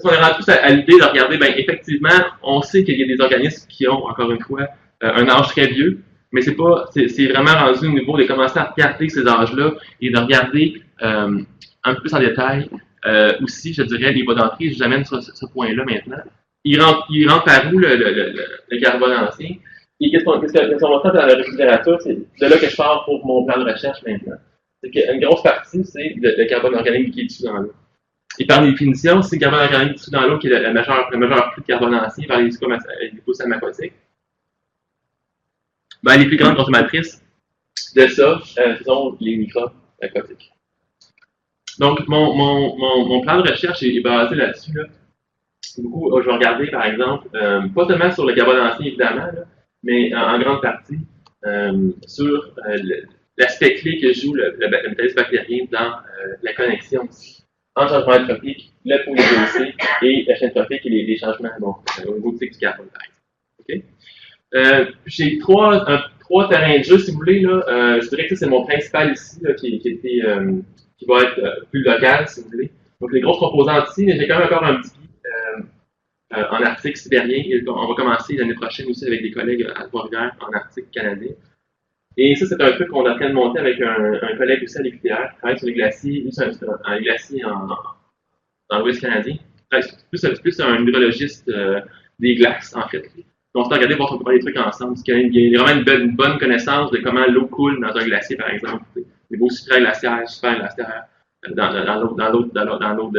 on est rendu plus à l'idée de regarder, ben, effectivement, on sait qu'il y a des organismes qui ont, encore une fois, un âge très vieux, mais c'est vraiment rendu au niveau de commencer à regarder ces âges-là et de regarder un peu plus en détail aussi, je dirais, les voies d'entrée. Je vous amène sur ce point-là maintenant. Il rentre par où le carbone ancien? Et qu'est-ce qu'on va faire dans la littérature? C'est de là que je pars pour mon plan de recherche maintenant. C'est qu'une grosse partie, c'est le carbone organique qui est issu dans l'eau. Et par définition, c'est le carbone organique issu dans l'eau qui est le majeur flux de carbone ancien par les écosystèmes aquatiques. Ben, les plus grandes consommatrices de ça sont les microbes aquatiques. Donc, mon plan de recherche est basé là-dessus. Là. Beaucoup, je vais regarder, par exemple, pas seulement sur le carbone ancien, évidemment, là, mais en grande partie sur l'aspect clé que joue le métabolisme bactérien dans la connexion entre le changement trophique, le polydioxyde et la chaîne trophique et les changements au niveau du cycle du carbone, par exemple. Okay? J'ai trois terrains de jeu, si vous voulez. Là, je dirais que c'est mon principal ici, là, qui va être plus local, si vous voulez. Donc, les grosses composantes ici, mais j'ai quand même encore un petit en Arctique sibérien. Et on va commencer l'année prochaine aussi avec des collègues à Trois-Rivières en Arctique canadien. Et ça, c'est un truc qu'on est en train de monter avec un collègue aussi à l'UQTR qui travaille sur les glaciers, les glaciers dans l'Ouest canadien. C'est plus un hydrologiste des glaces, en fait. Donc, on s'est regardé voir si on peut faire des trucs ensemble. Parce qu'il y a vraiment une bonne connaissance de comment l'eau coule dans un glacier, par exemple. Niveau supraglaciaire, superglaciaire, dans l'eau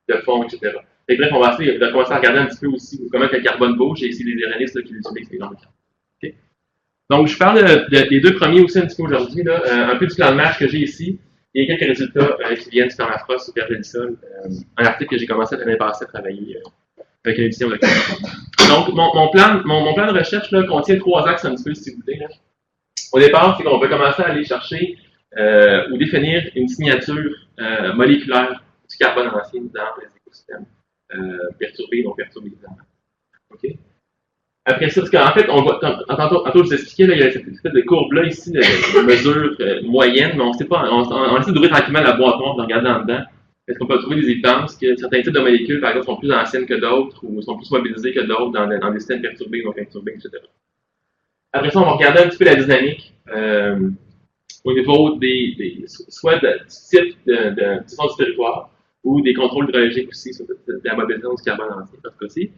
de fond, etc. Et bref, on va commencer à regarder un petit peu aussi comment le carbone bouge et ici les irénistes qui l'utilisent, les gens. Okay. Donc, je parle des deux premiers aussi un petit peu aujourd'hui, un peu du plan de marche que j'ai ici et quelques résultats qui viennent du permafrost ou pergélisol, un article que j'ai commencé l'année passée à travailler avec une édition locale. Donc, mon plan de recherche là, contient 3 axes un petit peu, si vous voulez. Là. Au départ, c'est qu'on va commencer à aller chercher ou définir une signature moléculaire du carbone ancien dans les écosystèmes perturbés, donc perturbés évidemment. OK? Après ça, parce qu'en fait, on va, tantôt je vous expliquais, là, il y a cette espèce de courbe-là ici, de mesure moyenne, mais on sait pas, on essaie d'ouvrir tranquillement la boîte noire, de regarder en dedans. Est-ce qu'on peut trouver des évidences que certains types de molécules, par exemple, sont plus anciennes que d'autres ou sont plus mobilisées que d'autres dans des systèmes perturbés, donc perturbés, etc. Après ça, on va regarder un petit peu la dynamique au niveau soit du type du territoire ou des contrôles hydrologiques aussi sur la mobilisation du carbone ancien, dans ce cas-ci.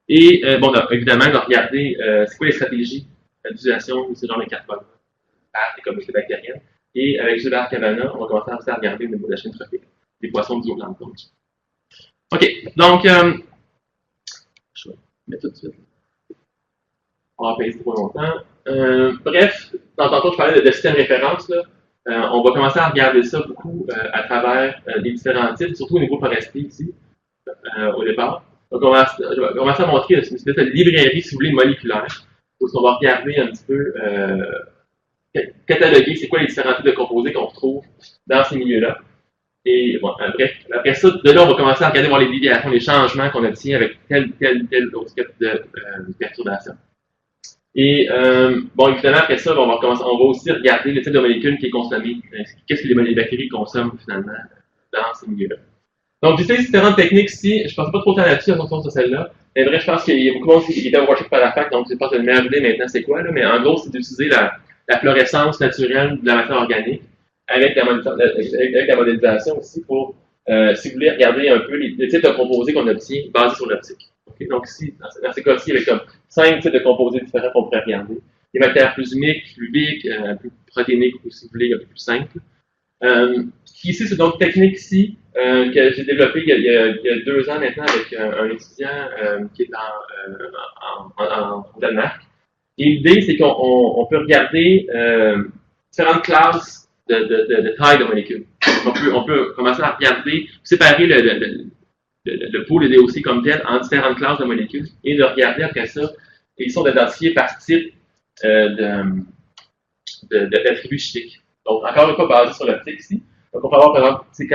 Et, évidemment, de regarder c'est quoi les stratégies d'utilisation de ce genre de carbone par les communautés bactériennes. Et avec Gilbert Cavana, on va commencer à regarder au niveau de la chaîne trophique, des poissons du zooplancton. OK, donc, je vais mettre tout de suite. On va payer trop longtemps. Bref, tantôt, je parlais de système référence. Là. On va commencer à regarder ça beaucoup à travers les différents types, surtout au niveau forestier ici, au départ. Donc, on va commencer à montrer une espèce de librairie, si vous voulez, moléculaire, où on va regarder un petit peu, cataloguer c'est quoi les différents types de composés qu'on retrouve dans ces milieux-là. Et bon, bref, après ça, de là, on va commencer à regarder voir les déviations, les changements qu'on obtient avec tel autre type de perturbation. Et bon, évidemment, après ça, on va aussi regarder le type de molécule qui est consommé. Qu'est-ce que les bactéries consomment finalement dans ces milieux-là. Donc, j'utilise différentes techniques ici. Je ne pense pas trop là-dessus en fonction de celle-là. Mais bref, je pense qu'il y a beaucoup de monde qui était workshop par la fac, donc je pense que le meilleur idée maintenant, c'est quoi, là? Mais en gros, c'est d'utiliser la fluorescence naturelle de la matière organique avec la modélisation aussi pour, si vous voulez, regarder un peu les types de composés qu'on obtient basés sur l'optique. Okay? Donc, ici, dans ces cas-ci, il y avait comme 5 types de composés différents qu'on pourrait regarder. Des matières plus humiques, plus fluidiques, plus protéiniques, ou si vous voulez, un peu plus simples. Ici, c'est donc une technique ici que j'ai développée il y a 2 ans maintenant avec un étudiant qui est en Danemark. Et l'idée, c'est qu'on peut regarder différentes classes de taille de molécules. On peut commencer à regarder, séparer le pool, le DOC comme tel, en différentes classes de molécules et de regarder après ça, ils sont identifiés par type d'attributs chimiques. Donc, encore une fois, basé sur l'optique ici. Donc, on peut avoir, par exemple, ces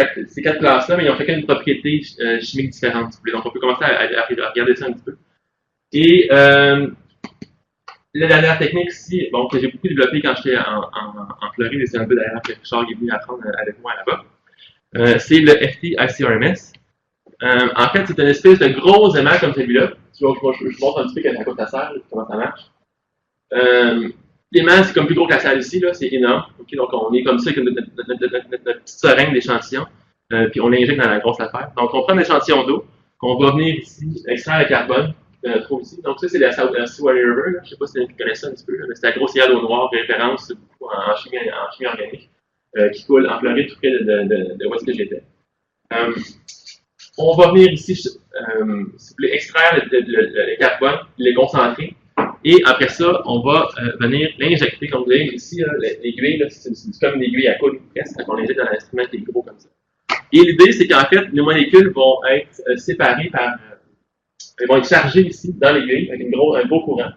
quatre classes-là, mais ils ont chacun une propriété chimique différente. Donc, on peut commencer à regarder ça un petit peu. Et la dernière technique ici, bon, que j'ai beaucoup développée quand j'étais en Floride, et c'est un peu d'ailleurs que Richard est venu apprendre avec moi là-bas, c'est le FT-ICRMS. En fait, c'est une espèce de gros aimant comme celui-là. Je vous montre un petit peu à quoi ça sert, comment ça marche. L'aimant, c'est comme plus gros que la salle ici, là, c'est énorme. Okay, donc, on est comme ça avec notre petite seringue d'échantillon, puis on l'injecte dans la grosse affaire. Donc, on prend un échantillon d'eau, qu'on va venir ici extraire le carbone, trouve ici. Donc, ça, c'est la Seaway River. Je ne sais pas si vous connaissez ça un petit peu, là, mais c'est la grosse d'eau noire, référence beaucoup en chimie organique, qui coule en Floride, tout près de où est-ce que j'étais. On va venir ici, si vous voulez, extraire le carbone, le concentrer. Et après ça, on va venir l'injecter. Comme vous voyez ici, l'aiguille, c'est comme une aiguille à coudre presque, on l'injecte dans l'instrument qui est gros comme ça. Et l'idée, c'est qu'en fait, les molécules vont être séparées par. Elles vont être chargées ici, dans l'aiguille, avec un gros courant.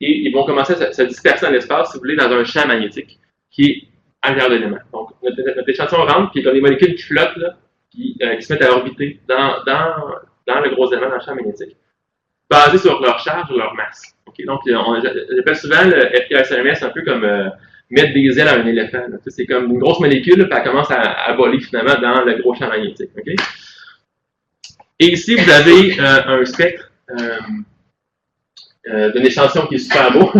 Et ils vont commencer à se disperser dans l'espace, si vous voulez, dans un champ magnétique qui est à l'intérieur de l'élément. Donc, notre échantillon rentre, puis il y a des molécules qui flottent, là, qui se mettent à orbiter dans le gros élément, dans le champ magnétique, basé sur leur charge ou leur masse. Okay? Donc, j'appelle souvent le FT-ICRMS un peu comme mettre des ailes à un éléphant. C'est comme une grosse molécule, puis elle commence à voler finalement dans le gros champ magnétique. Okay? Et ici, vous avez un spectre d'un échantillon qui est super beau.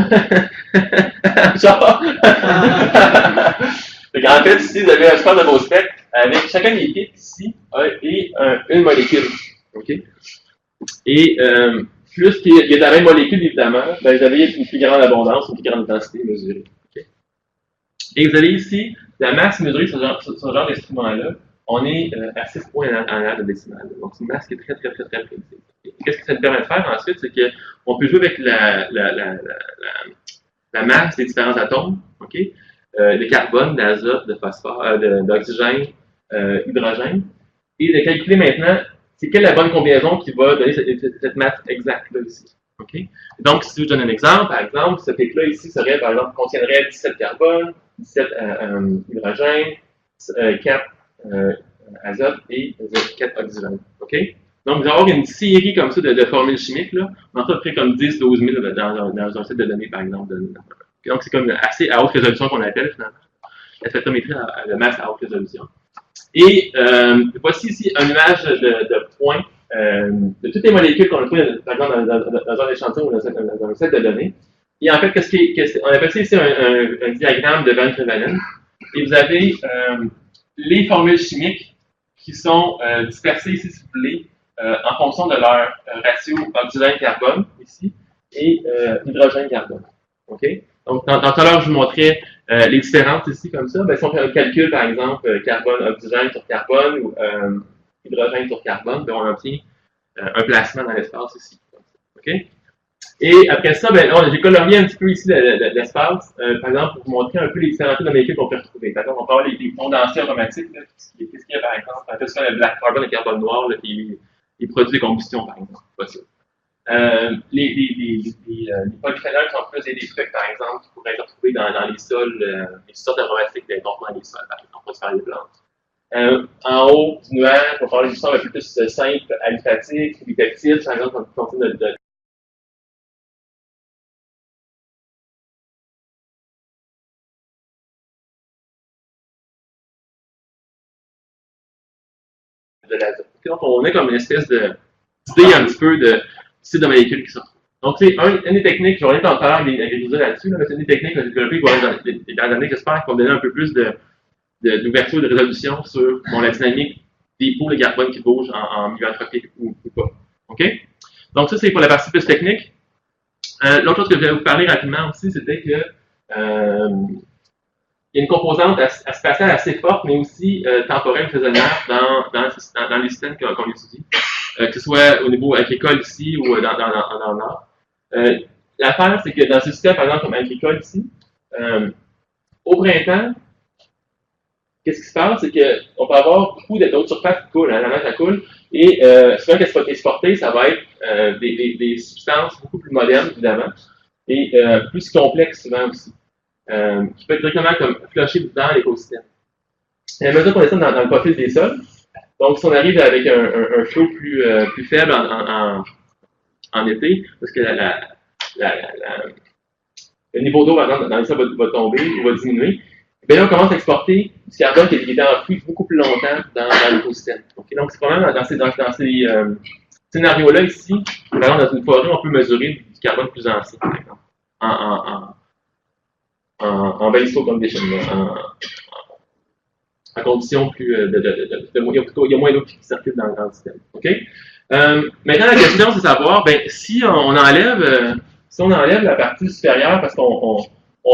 Genre. En fait, ici, vous avez un super de beau spectre avec chacun des pics ici et une molécule. Okay? Et plus qu'il y a de la même molécule, évidemment, ben, vous avez une plus grande abondance, une plus grande intensité mesurée. Okay? Et vous avez ici la masse mesurée sur ce genre d'instrument-là. On est à 6 points en l'air de décimale. Donc, c'est une masse qui est très précise. Qu'est-ce que ça nous permet de faire ensuite? C'est qu'on peut jouer avec la masse des différents atomes, okay? De carbone, d'azote, de phosphore, d'oxygène, hydrogène, et de calculer maintenant c'est quelle est la bonne combinaison qui va donner cette masse exacte-là ici. Okay? Donc, si je vous donne un exemple, par exemple, ce pic-là ici serait, par exemple, contiendrait 17 carbone, 17 hydrogène, 4 azote et 4 oxygène. Okay? Donc, vous allez avoir une série comme ça de formules chimiques, là, on en fait à peu près comme 10-12 000 dans un set de données, par exemple. Donc, c'est comme assez à haute résolution qu'on appelle, finalement, la spectrométrie de masse à haute résolution. Et voici ici une image de points de toutes les molécules qu'on a trouvées, par exemple, dans un échantillon ou dans un set de données. Et en fait, on appelle ça ici un diagramme de Van Crevelen. Et vous avez les formules chimiques qui sont dispersées ici, si vous voulez, en fonction de leur ratio oxygène-carbone, ici, et hydrogène-carbone. Okay? Donc, tout à l'heure, je vous montrais les différences ici, comme ça. Ben, si on fait un calcul, par exemple, carbone-oxygène sur carbone ou hydrogène sur carbone, ben, on obtient un placement dans l'espace ici. Okay? Et après ça, ben, j'ai colorié un petit peu ici l'espace, par exemple, pour vous montrer un peu les différents types de molécules qu'on peut retrouver. Par exemple, on peut avoir les condensés aromatiques. Qu'est-ce qu'il y a, par exemple? On appelle ça le black carbon, le carbone noir, là, qui est produit de combustion, par exemple. Pas ça. Les polyphénols sont plus des trucs, par exemple, qui pourraient être retrouvés dans les sols, les sortes aromatiques des composants des sols, par exemple, par les plantes. En haut du nuage, on va parler du sang un peu plus simple, aliphatique, ou des peptides, par exemple, qui contiennent de l'azote. Donc, on a comme une espèce d'idée un petit peu de type de molécules qui sont. Donc, c'est une des techniques, je vais revenir tout à l'heure avec là-dessus, mais c'est une des techniques que j'ai développées dans les années, j'espère, qui vont donner un peu plus d'ouverture, de résolution sur la dynamique des pôles de carbone qui bougent en milieu anthropique ou pas. OK? Donc, ça, c'est pour la partie plus technique. L'autre chose que je vais vous parler rapidement aussi, c'était que il y a une composante spatiale assez forte, mais aussi temporelle, saisonnière dans les systèmes qu'on étudie, que ce soit au niveau agricole ici ou dans le Nord. L'affaire, c'est que dans ce système, par exemple, comme agricole ici, au printemps, qu'est-ce qui se passe? C'est qu'on peut avoir beaucoup d'autres surfaces qui coulent, hein, la masse coule, et souvent, qu'est-ce qui va être exporté, ça va être des substances beaucoup plus modernes, évidemment, et plus complexes souvent aussi. Qui peut être directement comme flushé dans l'écosystème. Et à mesure qu'on descend dans le profil des sols, donc si on arrive avec un flot plus faible en été, parce que le niveau d'eau dans les sols va tomber ou va diminuer, bien là on commence à exporter du carbone qui est enfoui beaucoup plus longtemps dans l'écosystème. Okay? Donc c'est vraiment dans ces scénarios-là ici, par exemple dans une forêt, on peut mesurer du carbone plus ancien, par exemple, en base flow condition, en conditions plus il y a moins d'eau qui circule dans le système. Okay? Maintenant, la question, c'est de savoir, ben, si on enlève la partie supérieure parce qu'on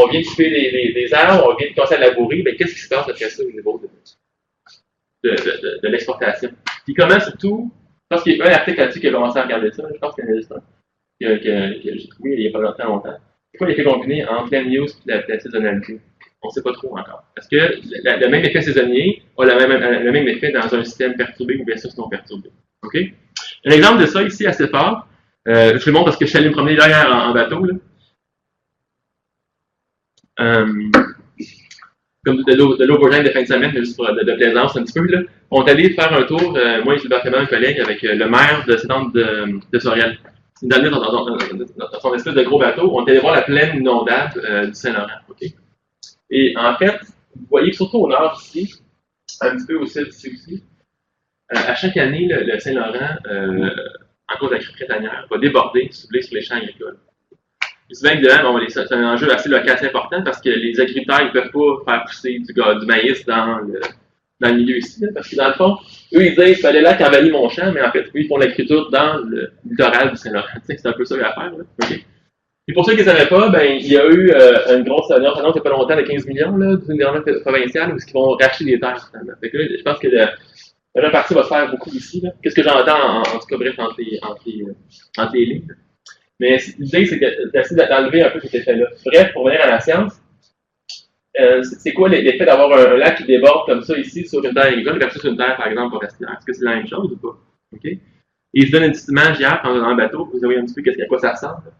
vient de couper des arbres, on vient de commencer à labourer, ben, qu'est-ce qui se passe après ça au niveau de l'exportation? Puis comment, surtout, je pense qu'il y a un article là-dessus qui a commencé à regarder ça, je pense qu'il y en a juste un, que j'ai trouvé il n'y a pas longtemps. C'est quoi l'effet combiné entre l'end-use et la saisonnalité? On ne sait pas trop encore. Parce que le même effet saisonnier a le même effet dans un système perturbé ou versus non perturbé. Okay? Un exemple de ça ici, assez fort, je vous le montre parce que je suis allé me promener derrière en bateau. Là. Comme de l'aubergine de fin de semaine, mais juste pour de plaisance un petit peu. Là. On est allé faire un tour, moi et Gilbert Clément, un collègue, avec le maire de Saint-Anne de Sorel. Il nous a amené dans son espèce de gros bateau. On est allé voir la plaine inondable du Saint-Laurent. Okay? Et en fait, vous voyez que surtout au nord ici, un petit peu au sud ici aussi, à chaque année, le Saint-Laurent, en cause de la crise printanière, va déborder, s'ouvrir sur les champs agricoles. Et souvent, évidemment, c'est un enjeu assez local assez important parce que les agriculteurs ne peuvent pas faire pousser du maïs dans le milieu ici. Là, parce que dans le fond, eux, ils disent, il fallait là qu'envahir mon champ, mais en fait, eux, ils font l'agriculture dans le littoral du Saint-Laurent. C'est un peu ça l'affaire. Okay? Et pour ceux qui ne savaient pas, ben, il y a eu une grosse annonce, il n'y a pas longtemps, de 15 millions, là, d'une dernière provinciale, où ils vont racheter des terres. Fait que là, je pense que la partie va se faire beaucoup ici. Qu'est-ce que j'entends, en tout cas, bref, entre les lignes. Mais l'idée, c'est d'essayer d'enlever un peu cet effet-là. Bref, pour revenir à la science, c'est quoi l'effet d'avoir un lac qui déborde comme ça ici sur une terre agricole versus une terre, par exemple, forestière? Est-ce que c'est la même chose ou pas? OK? Et il se donne une petite image hier dans le bateau, vous voyez un petit peu à quoi ça ressemble.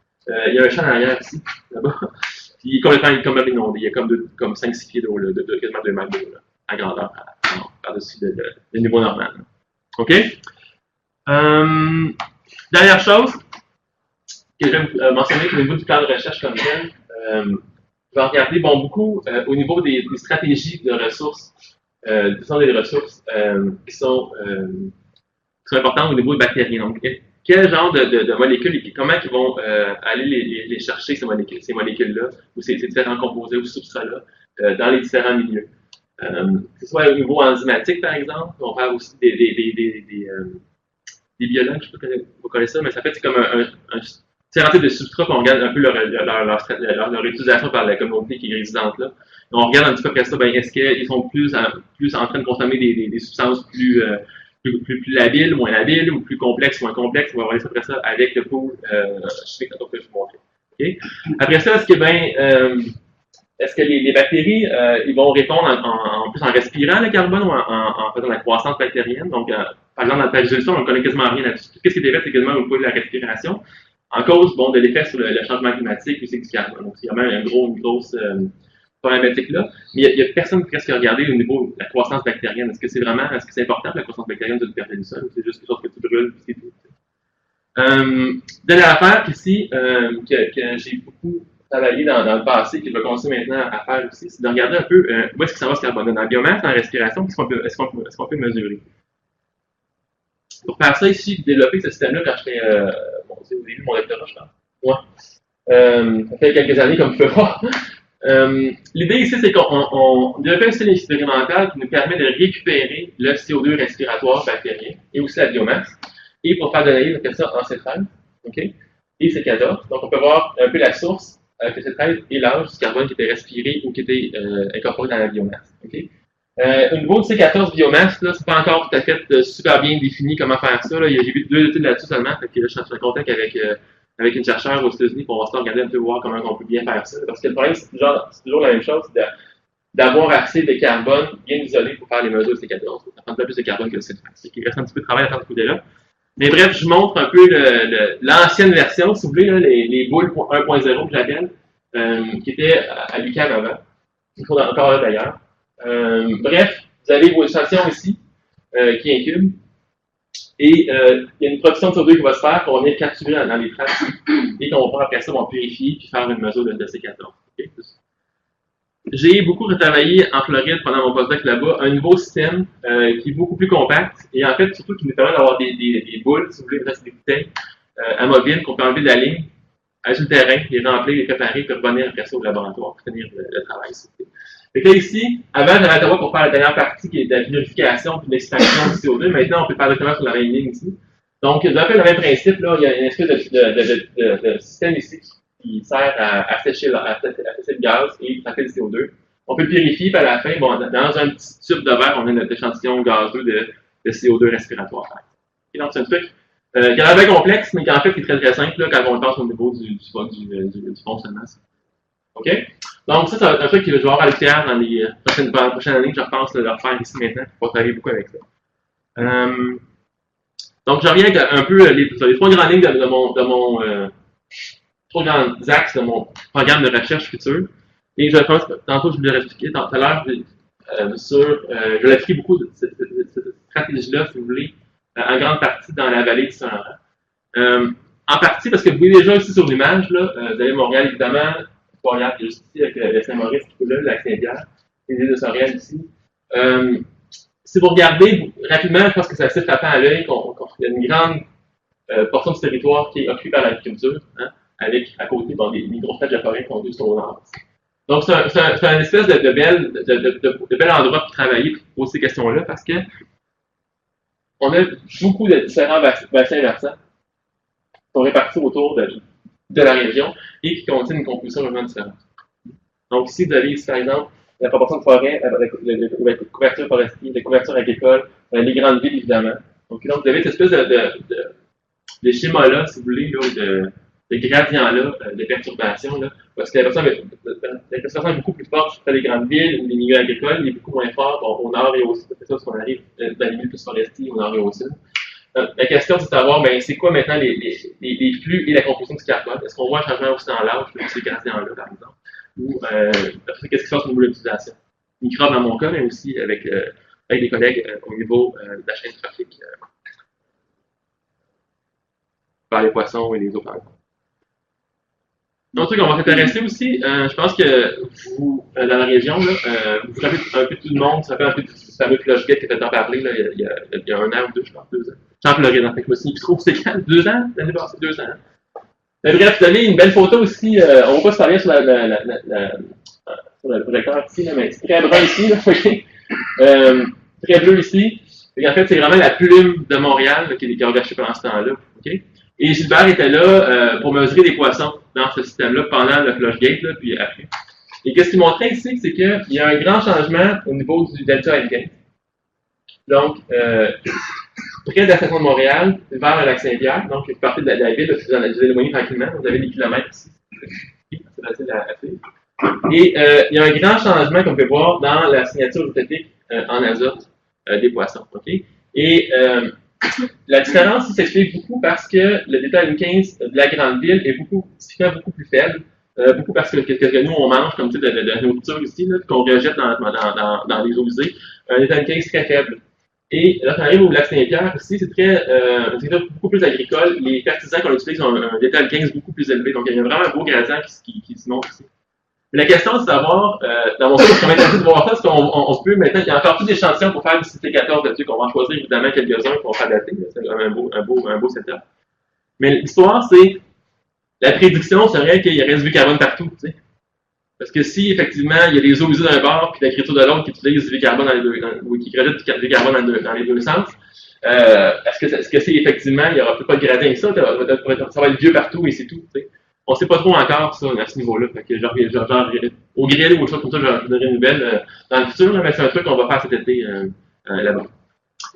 Il y a un champ derrière ici, là-bas. Puis il est complètement inondé. Il y a comme 5-6 pieds d'eau, quasiment 2 mètres d'eau, à grandeur, par-dessus le niveau normal. OK? Dernière chose que je vais mentionner au niveau du plan de recherche comme tel, je vais regarder beaucoup au niveau des stratégies de ressources, des ressources qui sont importantes au niveau des bactéries. Donc, quel genre de molécules et comment ils vont aller les chercher, ces molécules-là, ou ces différents composés ou substrats-là, dans les différents milieux. Que ce soit au niveau enzymatique, par exemple, on parle aussi des biologues, je ne sais pas si vous connaissez ça, mais ça fait comme un différents types de substrats, on regarde un peu leur utilisation par la communauté qui est résidente là. Et on regarde un petit peu après ça, ben, est-ce qu'ils sont plus en train de consommer des substances plus labiles, moins labiles, ou plus complexes, moins complexes. On va voir ça après ça avec le pool chimique que je vais vous montrer. Okay? Après ça, est-ce que les bactéries, ils vont répondre en plus en respirant le carbone ou en faisant la croissance bactérienne? Donc, par exemple, dans le page on ne connaît quasiment rien là-dessus. Qu'est-ce qui est fait, c'est quasiment au niveau de la respiration. En cause de l'effet sur le changement climatique et du carbone. Donc, il y a même une grosse problématique là. Mais il n'y a personne qui presque regardé au niveau de la croissance bactérienne. Est-ce que c'est important la croissance bactérienne d'une perte du sol ou c'est juste quelque chose que tu brûles et c'est tout? Dernière affaire ici, que j'ai beaucoup travaillé dans le passé, que je vais continuer maintenant à faire aussi, c'est de regarder un peu où est-ce que ça va ce carbone. Dans la biomasse, dans la respiration, est-ce qu'on peut mesurer? Pour faire ça ici, développer ce système-là quand j'étais au début de mon doctorat, je pense. Ouais. Ça fait quelques années, comme vous pouvez voir. L'idée ici, c'est qu'on développe un système expérimental qui nous permet de récupérer le CO2 respiratoire bactérien et aussi la biomasse. Et pour faire de l'analyse, on fait ça en C13, okay? Et C14. Donc, on peut voir un peu la source que C13 et l'âge du carbone qui était respiré ou qui était incorporé dans la biomasse. Okay? Au niveau de C14 biomasse, là, c'est pas encore tout à fait super bien défini comment faire ça. Là. J'ai vu 2 études là-dessus seulement, fait que là, je suis en contact avec une chercheure aux États-Unis pour regarder un peu voir comment on peut bien faire ça. Parce que le problème, c'est toujours la même chose, c'est d'avoir assez de carbone bien isolé pour faire les mesures de C14. Ça prend plus de carbone que le C13. Il reste un petit peu de travail à faire de ce côté-là. Mais bref, je montre un peu l'ancienne version, si vous voulez, là, les boules 1.0 que j'appelle, qui étaient à l'UQAM avant. Ils sont encore là d'ailleurs. Bref, vous avez vos échantillons ici qui incubent. Et il y a une production de CO2 qui va se faire, qu'on va venir capturer dans les traces et qu'on va faire après ça, on va purifier puis faire une mesure de C14. Okay? J'ai beaucoup retravaillé en Floride pendant mon postdoc là-bas, un nouveau système qui est beaucoup plus compact et en fait, surtout qui nous permet d'avoir des boules, si vous voulez, des bouteilles amovibles qu'on peut enlever de la ligne, aller sur le terrain, les remplir, les préparer, puis revenir après ça au laboratoire pour finir le travail. Fait que là, ici, avant, j'avais à Ottawa pour faire la dernière partie qui est de la purification et de l'extraction du CO2. Maintenant, on peut faire directement sur la même ligne ici. Donc, c'est un peu le même principe. Là. Il y a une espèce de système ici qui sert à sécher le gaz et traiter le CO2. On peut le purifier, puis à la fin, bon, dans un petit tube de verre, on a notre échantillon gazeux de CO2 respiratoire. Et donc, c'est un truc qui est un peu complexe, mais qui en fait est très très simple là, quand on le passe au niveau du fonctionnement. OK? Donc, ça va être un truc que je vais avoir à le faire dans les prochaines années, que je repense de le refaire ici maintenant, pour travailler beaucoup avec ça. Donc, je reviens un peu sur les 3 grandes lignes de mon 3 grands axes de mon programme de recherche futur. Et je pense que tantôt, je vous l'ai expliqué tout à l'heure, je vais appliquer beaucoup de cette stratégie-là, si vous voulez, en grande partie dans la vallée du Saint-Laurent. En partie parce que vous voyez déjà ici sur l'image, là, vous avez Montréal, évidemment, Trois-Rivières, qui est juste ici, avec le Saint-Maurice qui est là, le lac Saint-Pierre, les îles de Sorel ici. Si vous regardez rapidement, je pense que c'est assez frappant à l'œil qu'il y a une grande portion du territoire qui est occupée par l'agriculture, hein, avec à côté des gros stades de forêt qui sont juste au nord. Donc, c'est un espèce de bel endroit pour travailler, pour poser ces questions-là, parce que on a beaucoup de différents bassins versants qui sont répartis autour de la région et qui contiennent une composition vraiment différente. Donc, ici, vous avez ici, par exemple, la proportion de forêt avec la couverture forestière, la couverture agricole, les grandes villes, évidemment. Donc, vous avez cette espèce de schéma-là, si vous voulez, là, de gradient-là, de perturbation, là, parce que la perturbation est beaucoup plus forte près des grandes villes ou des milieux agricoles, il est beaucoup moins fort au nord et au sud. C'est ça, parce qu'on arrive dans les milieux plus forestiers, au nord et au sud. La question, c'est de savoir, ben, c'est quoi maintenant les flux et la composition du carbone? Est-ce qu'on voit un changement aussi dans l'âge de ces gradients-là, par exemple? Ou qu'est-ce qui se passe au niveau de l'utilisation? Microbes dans mon cas, mais aussi avec des collègues au niveau de la chaîne trophique par les poissons et les eaux plantains. Un truc qu'on va s'intéresser aussi, je pense que vous, dans la région, là, vous savez un peu tout le monde, vous savez un peu du fameux cloche-guette qui a fait en parler là, il y a un an ou deux, je pense, 2 ans. Je suis en Floride, en fait, aussi. Je trouve que c'est quand? 2 ans? L'année passée, 2 ans. Mais bref, vous avez une belle photo aussi, on ne va pas se parler sur le projecteur ici, là, mais c'est très brun ici, là, ok? Très bleu ici. Et en fait, c'est vraiment la plume de Montréal là, qui est regardée pendant ce temps-là, ok? Et Gilbert était là pour mesurer des poissons dans ce système-là pendant le Flushgate, là, puis après. Et qu'est-ce qu'il montrait ici, c'est qu'il y a un grand changement au niveau du delta L15. Donc, près de la station de Montréal, vers le lac Saint-Pierre, donc vous partez de la ville, vous vous éloignez tranquillement, vous avez des kilomètres ici. C'est facile à faire. Et il y a un grand changement qu'on peut voir dans la signature euthétique en azote des poissons. Okay? Et la différence s'explique beaucoup parce que le delta L15 de la grande ville est beaucoup plus faible. Beaucoup parce que nous, on mange comme type de nourriture ici, qu'on rejette dans les eaux usées. Un delta L15 très faible. Et là, quand on arrive au lac Saint-Pierre, aussi, c'est beaucoup plus agricole. Les fertilisants qu'on utilise ont un delta L15 beaucoup plus élevé. Donc, il y a vraiment un beau gradient qui se montre ici. Mais la question, c'est de savoir, dans mon cas, je suis intéressé de voir ça, est-ce qu'on peut maintenant, il y a encore plus d'échantillons pour faire du CT14 là-dessus, qu'on va en choisir évidemment quelques-uns qu'on va faire dater. C'est un beau setup. Mais l'histoire, c'est, la prédiction serait qu'il reste du carbone partout, tu sais. Parce que si, effectivement, il y a des eaux usées d'un bord puis l'écriture de l'autre qui utilise du carbone ou qui rejette du carbone dans les deux sens, est-ce que c'est effectivement, il n'y aura plus pas de gradient et ça va être vieux partout et c'est tout, tu sais. On ne sait pas trop encore ça à ce niveau-là. Fait que genre au grill ou autre chose comme ça, je vais donner une nouvelle dans le futur, là, mais c'est un truc qu'on va faire cet été là-bas.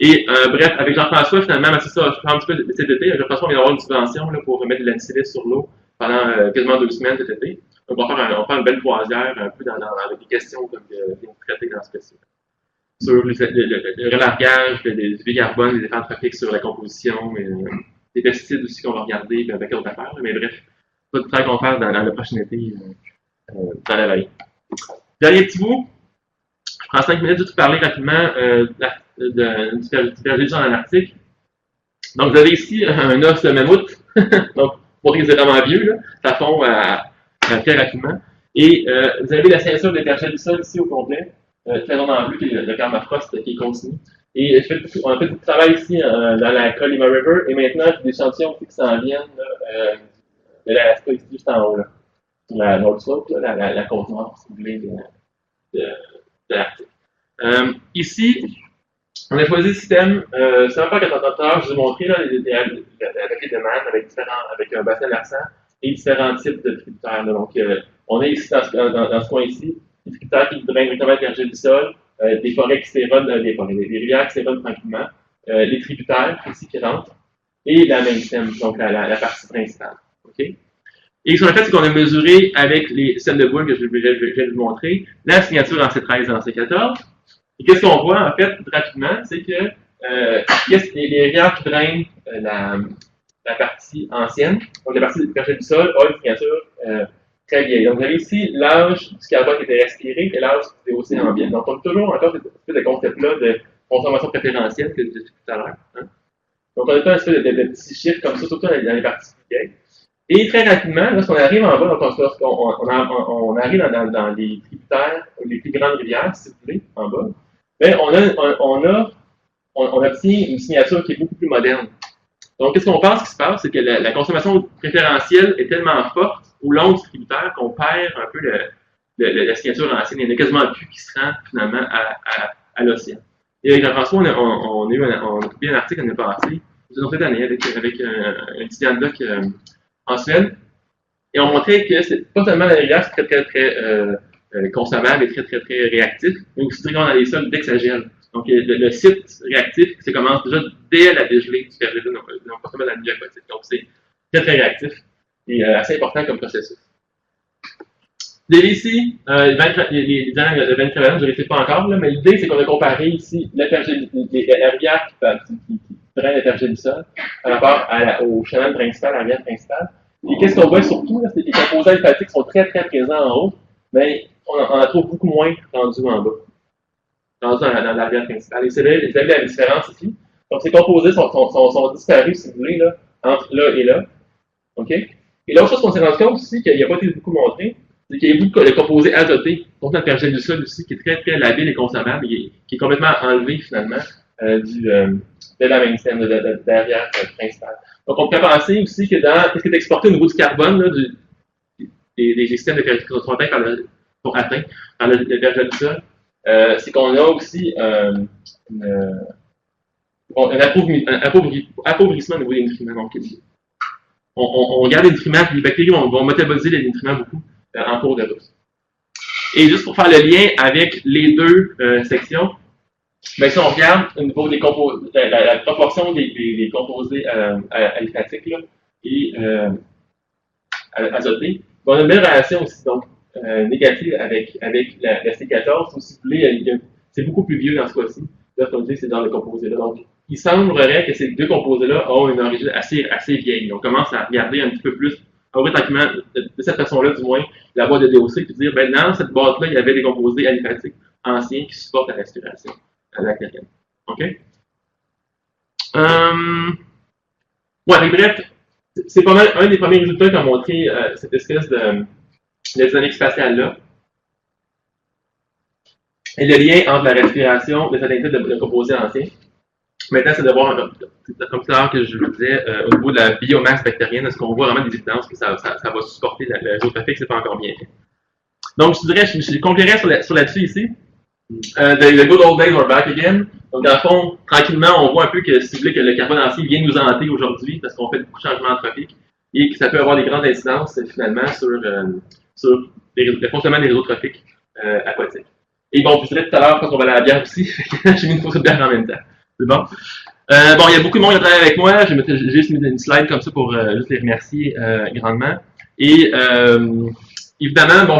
Et bref, avec Jean-François, finalement, c'est ça, je prends un petit peu cet été. Jean-François vient d'avoir une subvention là, pour remettre de l'antisélis sur l'eau pendant quasiment 2 semaines cet été. Donc, on va faire une belle croisière un peu avec des questions comme bien traitées dans ce cas-ci. Sur le relargage, du bicarbone, les effets anthropiques sur la composition, des pesticides aussi qu'on va regarder, avec d'autres affaires. Mais bref, pas de travail qu'on va faire dans le prochain été dans la vallée. Dernier petit bout, je prends 5 minutes juste pour parler rapidement du supervision en Antarctique. Donc, vous avez ici un os de mammouth, donc pour qu'ils soient vraiment vieux, là, ça fond très rapidement. Et vous avez la ceinture des tergelles du sol ici au complet, très long en bleu, qui est le permafrost qui est continu. Et on a fait du travail ici dans la Colima River, et maintenant, j'ai des échantillons qui s'en viennent de l'Alaska ici, juste en haut, là. La North Slope, là, la côte nord, si vous voulez, de l'Arctique. Ici, on a choisi le système, c'est un peu je vous ai montré là, avec les demandes, avec un bassin versant et différents types de tributaires. Donc, on est ici dans ce coin ici, des tributaires qui drainent directement le verger du sol, des forêts qui s'érodent, des rivières qui s'érodent tranquillement, les tributaires ici qui rentrent, et la main système, donc la partie principale. Okay? Et ce qu'on a fait, c'est qu'on a mesuré avec les systèmes de boules que je viens de vous montrer, la signature en C13 et en C14. Et qu'est-ce qu'on voit, en fait, rapidement, c'est que les rivières qui drainent la partie ancienne, donc la partie du du sol, a une signature très vieille. Donc, vous avez ici l'âge du carbone qui était respiré et l'âge des océans ambiants. Donc, on a toujours encore cette espèce de concept-là de consommation préférentielle que j'ai dit tout à l'heure. Hein. Donc, on a un espèce de petits chiffres comme ça, surtout dans les parties vieilles. Et très rapidement, lorsqu'on arrive en bas, donc on arrive dans les tributaires, les plus grandes rivières, si vous voulez, en bas, ben, on obtient une signature qui est beaucoup plus moderne. Donc, qu'est-ce qu'on pense qui se passe? C'est que la consommation préférentielle est tellement forte au long du tributaire qu'on perd un peu la signature ancienne. Il n'y en a quasiment plus qui se rend finalement à l'océan. Et avec Jean-François, on a publié un article l'année passée, cette année, avec un étudiant de doc en Suède, et on montrait que c'est pas seulement la rivière, c'est très consommable et très réactif, mais aussi très grand dans les sols dès que ça gèle. Donc, le site réactif, ça commence déjà dès la dégelée du pergélisol, donc pas seulement dans la milieu aquatique. Donc, c'est très réactif et assez important comme processus. Vous avez ici, les diagrammes de veine prévalente, je ne les sais pas encore, là, mais l'idée, c'est qu'on a comparé ici la rivière qui draine le pergélisol par rapport au canal principal, à la rivière principale. Et qu'est-ce qu'on voit surtout, c'est que les composés alphatiques sont très présents en haut, mais on en trouve beaucoup moins rendus en bas, rendus dans la rivière principale. Et c'est là, vous avez la différence ici. Donc, ces composés sont disparus, si vous voulez, là, entre là et là. OK? Et l'autre chose qu'on s'est rendu compte aussi, qu'il n'y a pas été beaucoup montré, c'est qu'il y a beaucoup de composés azotés, donc le pergélisol aussi, qui est très labile et consommable, et qui est complètement enlevé, finalement, de la mainstem, de la rivière principale. Donc, on peut penser aussi que dans ce qui est exporté au niveau du carbone, là, des systèmes de purification sont atteints par le pergélisol, c'est qu'on a aussi un appauvrissement au niveau des nutriments. Donc, on garde les nutriments, les bactéries vont métaboliser les nutriments beaucoup en cours de route. Et juste pour faire le lien avec les deux sections, ben, si on regarde au niveau des composés, la proportion des composés alphatiques là, et azotés, ben, on a une belle relation aussi donc, négative avec la C14. Si vous voulez, c'est beaucoup plus vieux dans ce cas-ci. Là, comme je dis, c'est dans le composé-là. Donc, il semblerait que ces deux composés-là ont une origine assez vieille. On commence à regarder un petit peu plus, à ouvrir tranquillement, de cette façon-là, du moins, la boîte de DOC, puis dire, ben, dans cette boîte-là, il y avait des composés alphatiques anciens qui supportent la respiration bactérienne. OK? Ouais, bref, c'est pas mal un des premiers résultats qu'a montré cette espèce de dynamique spatiale-là. Et le lien entre la respiration, les alternatives de composés anciens. Maintenant, c'est de voir, comme tout à l'heure que je vous disais, au niveau de la biomasse bactérienne, est-ce qu'on voit vraiment des évidences que ça va supporter l'azotrophie, que c'est pas encore bien fait. Donc, je dirais, je conclurai sur là-dessus ici. The good old days are back again. Donc, dans le fond, tranquillement, on voit un peu que, si vous voulez, que le carbone ancien vient nous hanter aujourd'hui parce qu'on fait beaucoup de changements anthropiques et que ça peut avoir des grandes incidences, finalement, sur le fonctionnement des réseaux trophiques aquatiques. Et bon, je vous dirais tout à l'heure, quand on va aller à la bière aussi, j'ai mis une photo de bière en même temps. C'est bon? Bon, il y a beaucoup de monde qui a travaillé avec moi. J'ai juste mis une slide comme ça pour juste les remercier grandement. Et évidemment, bon,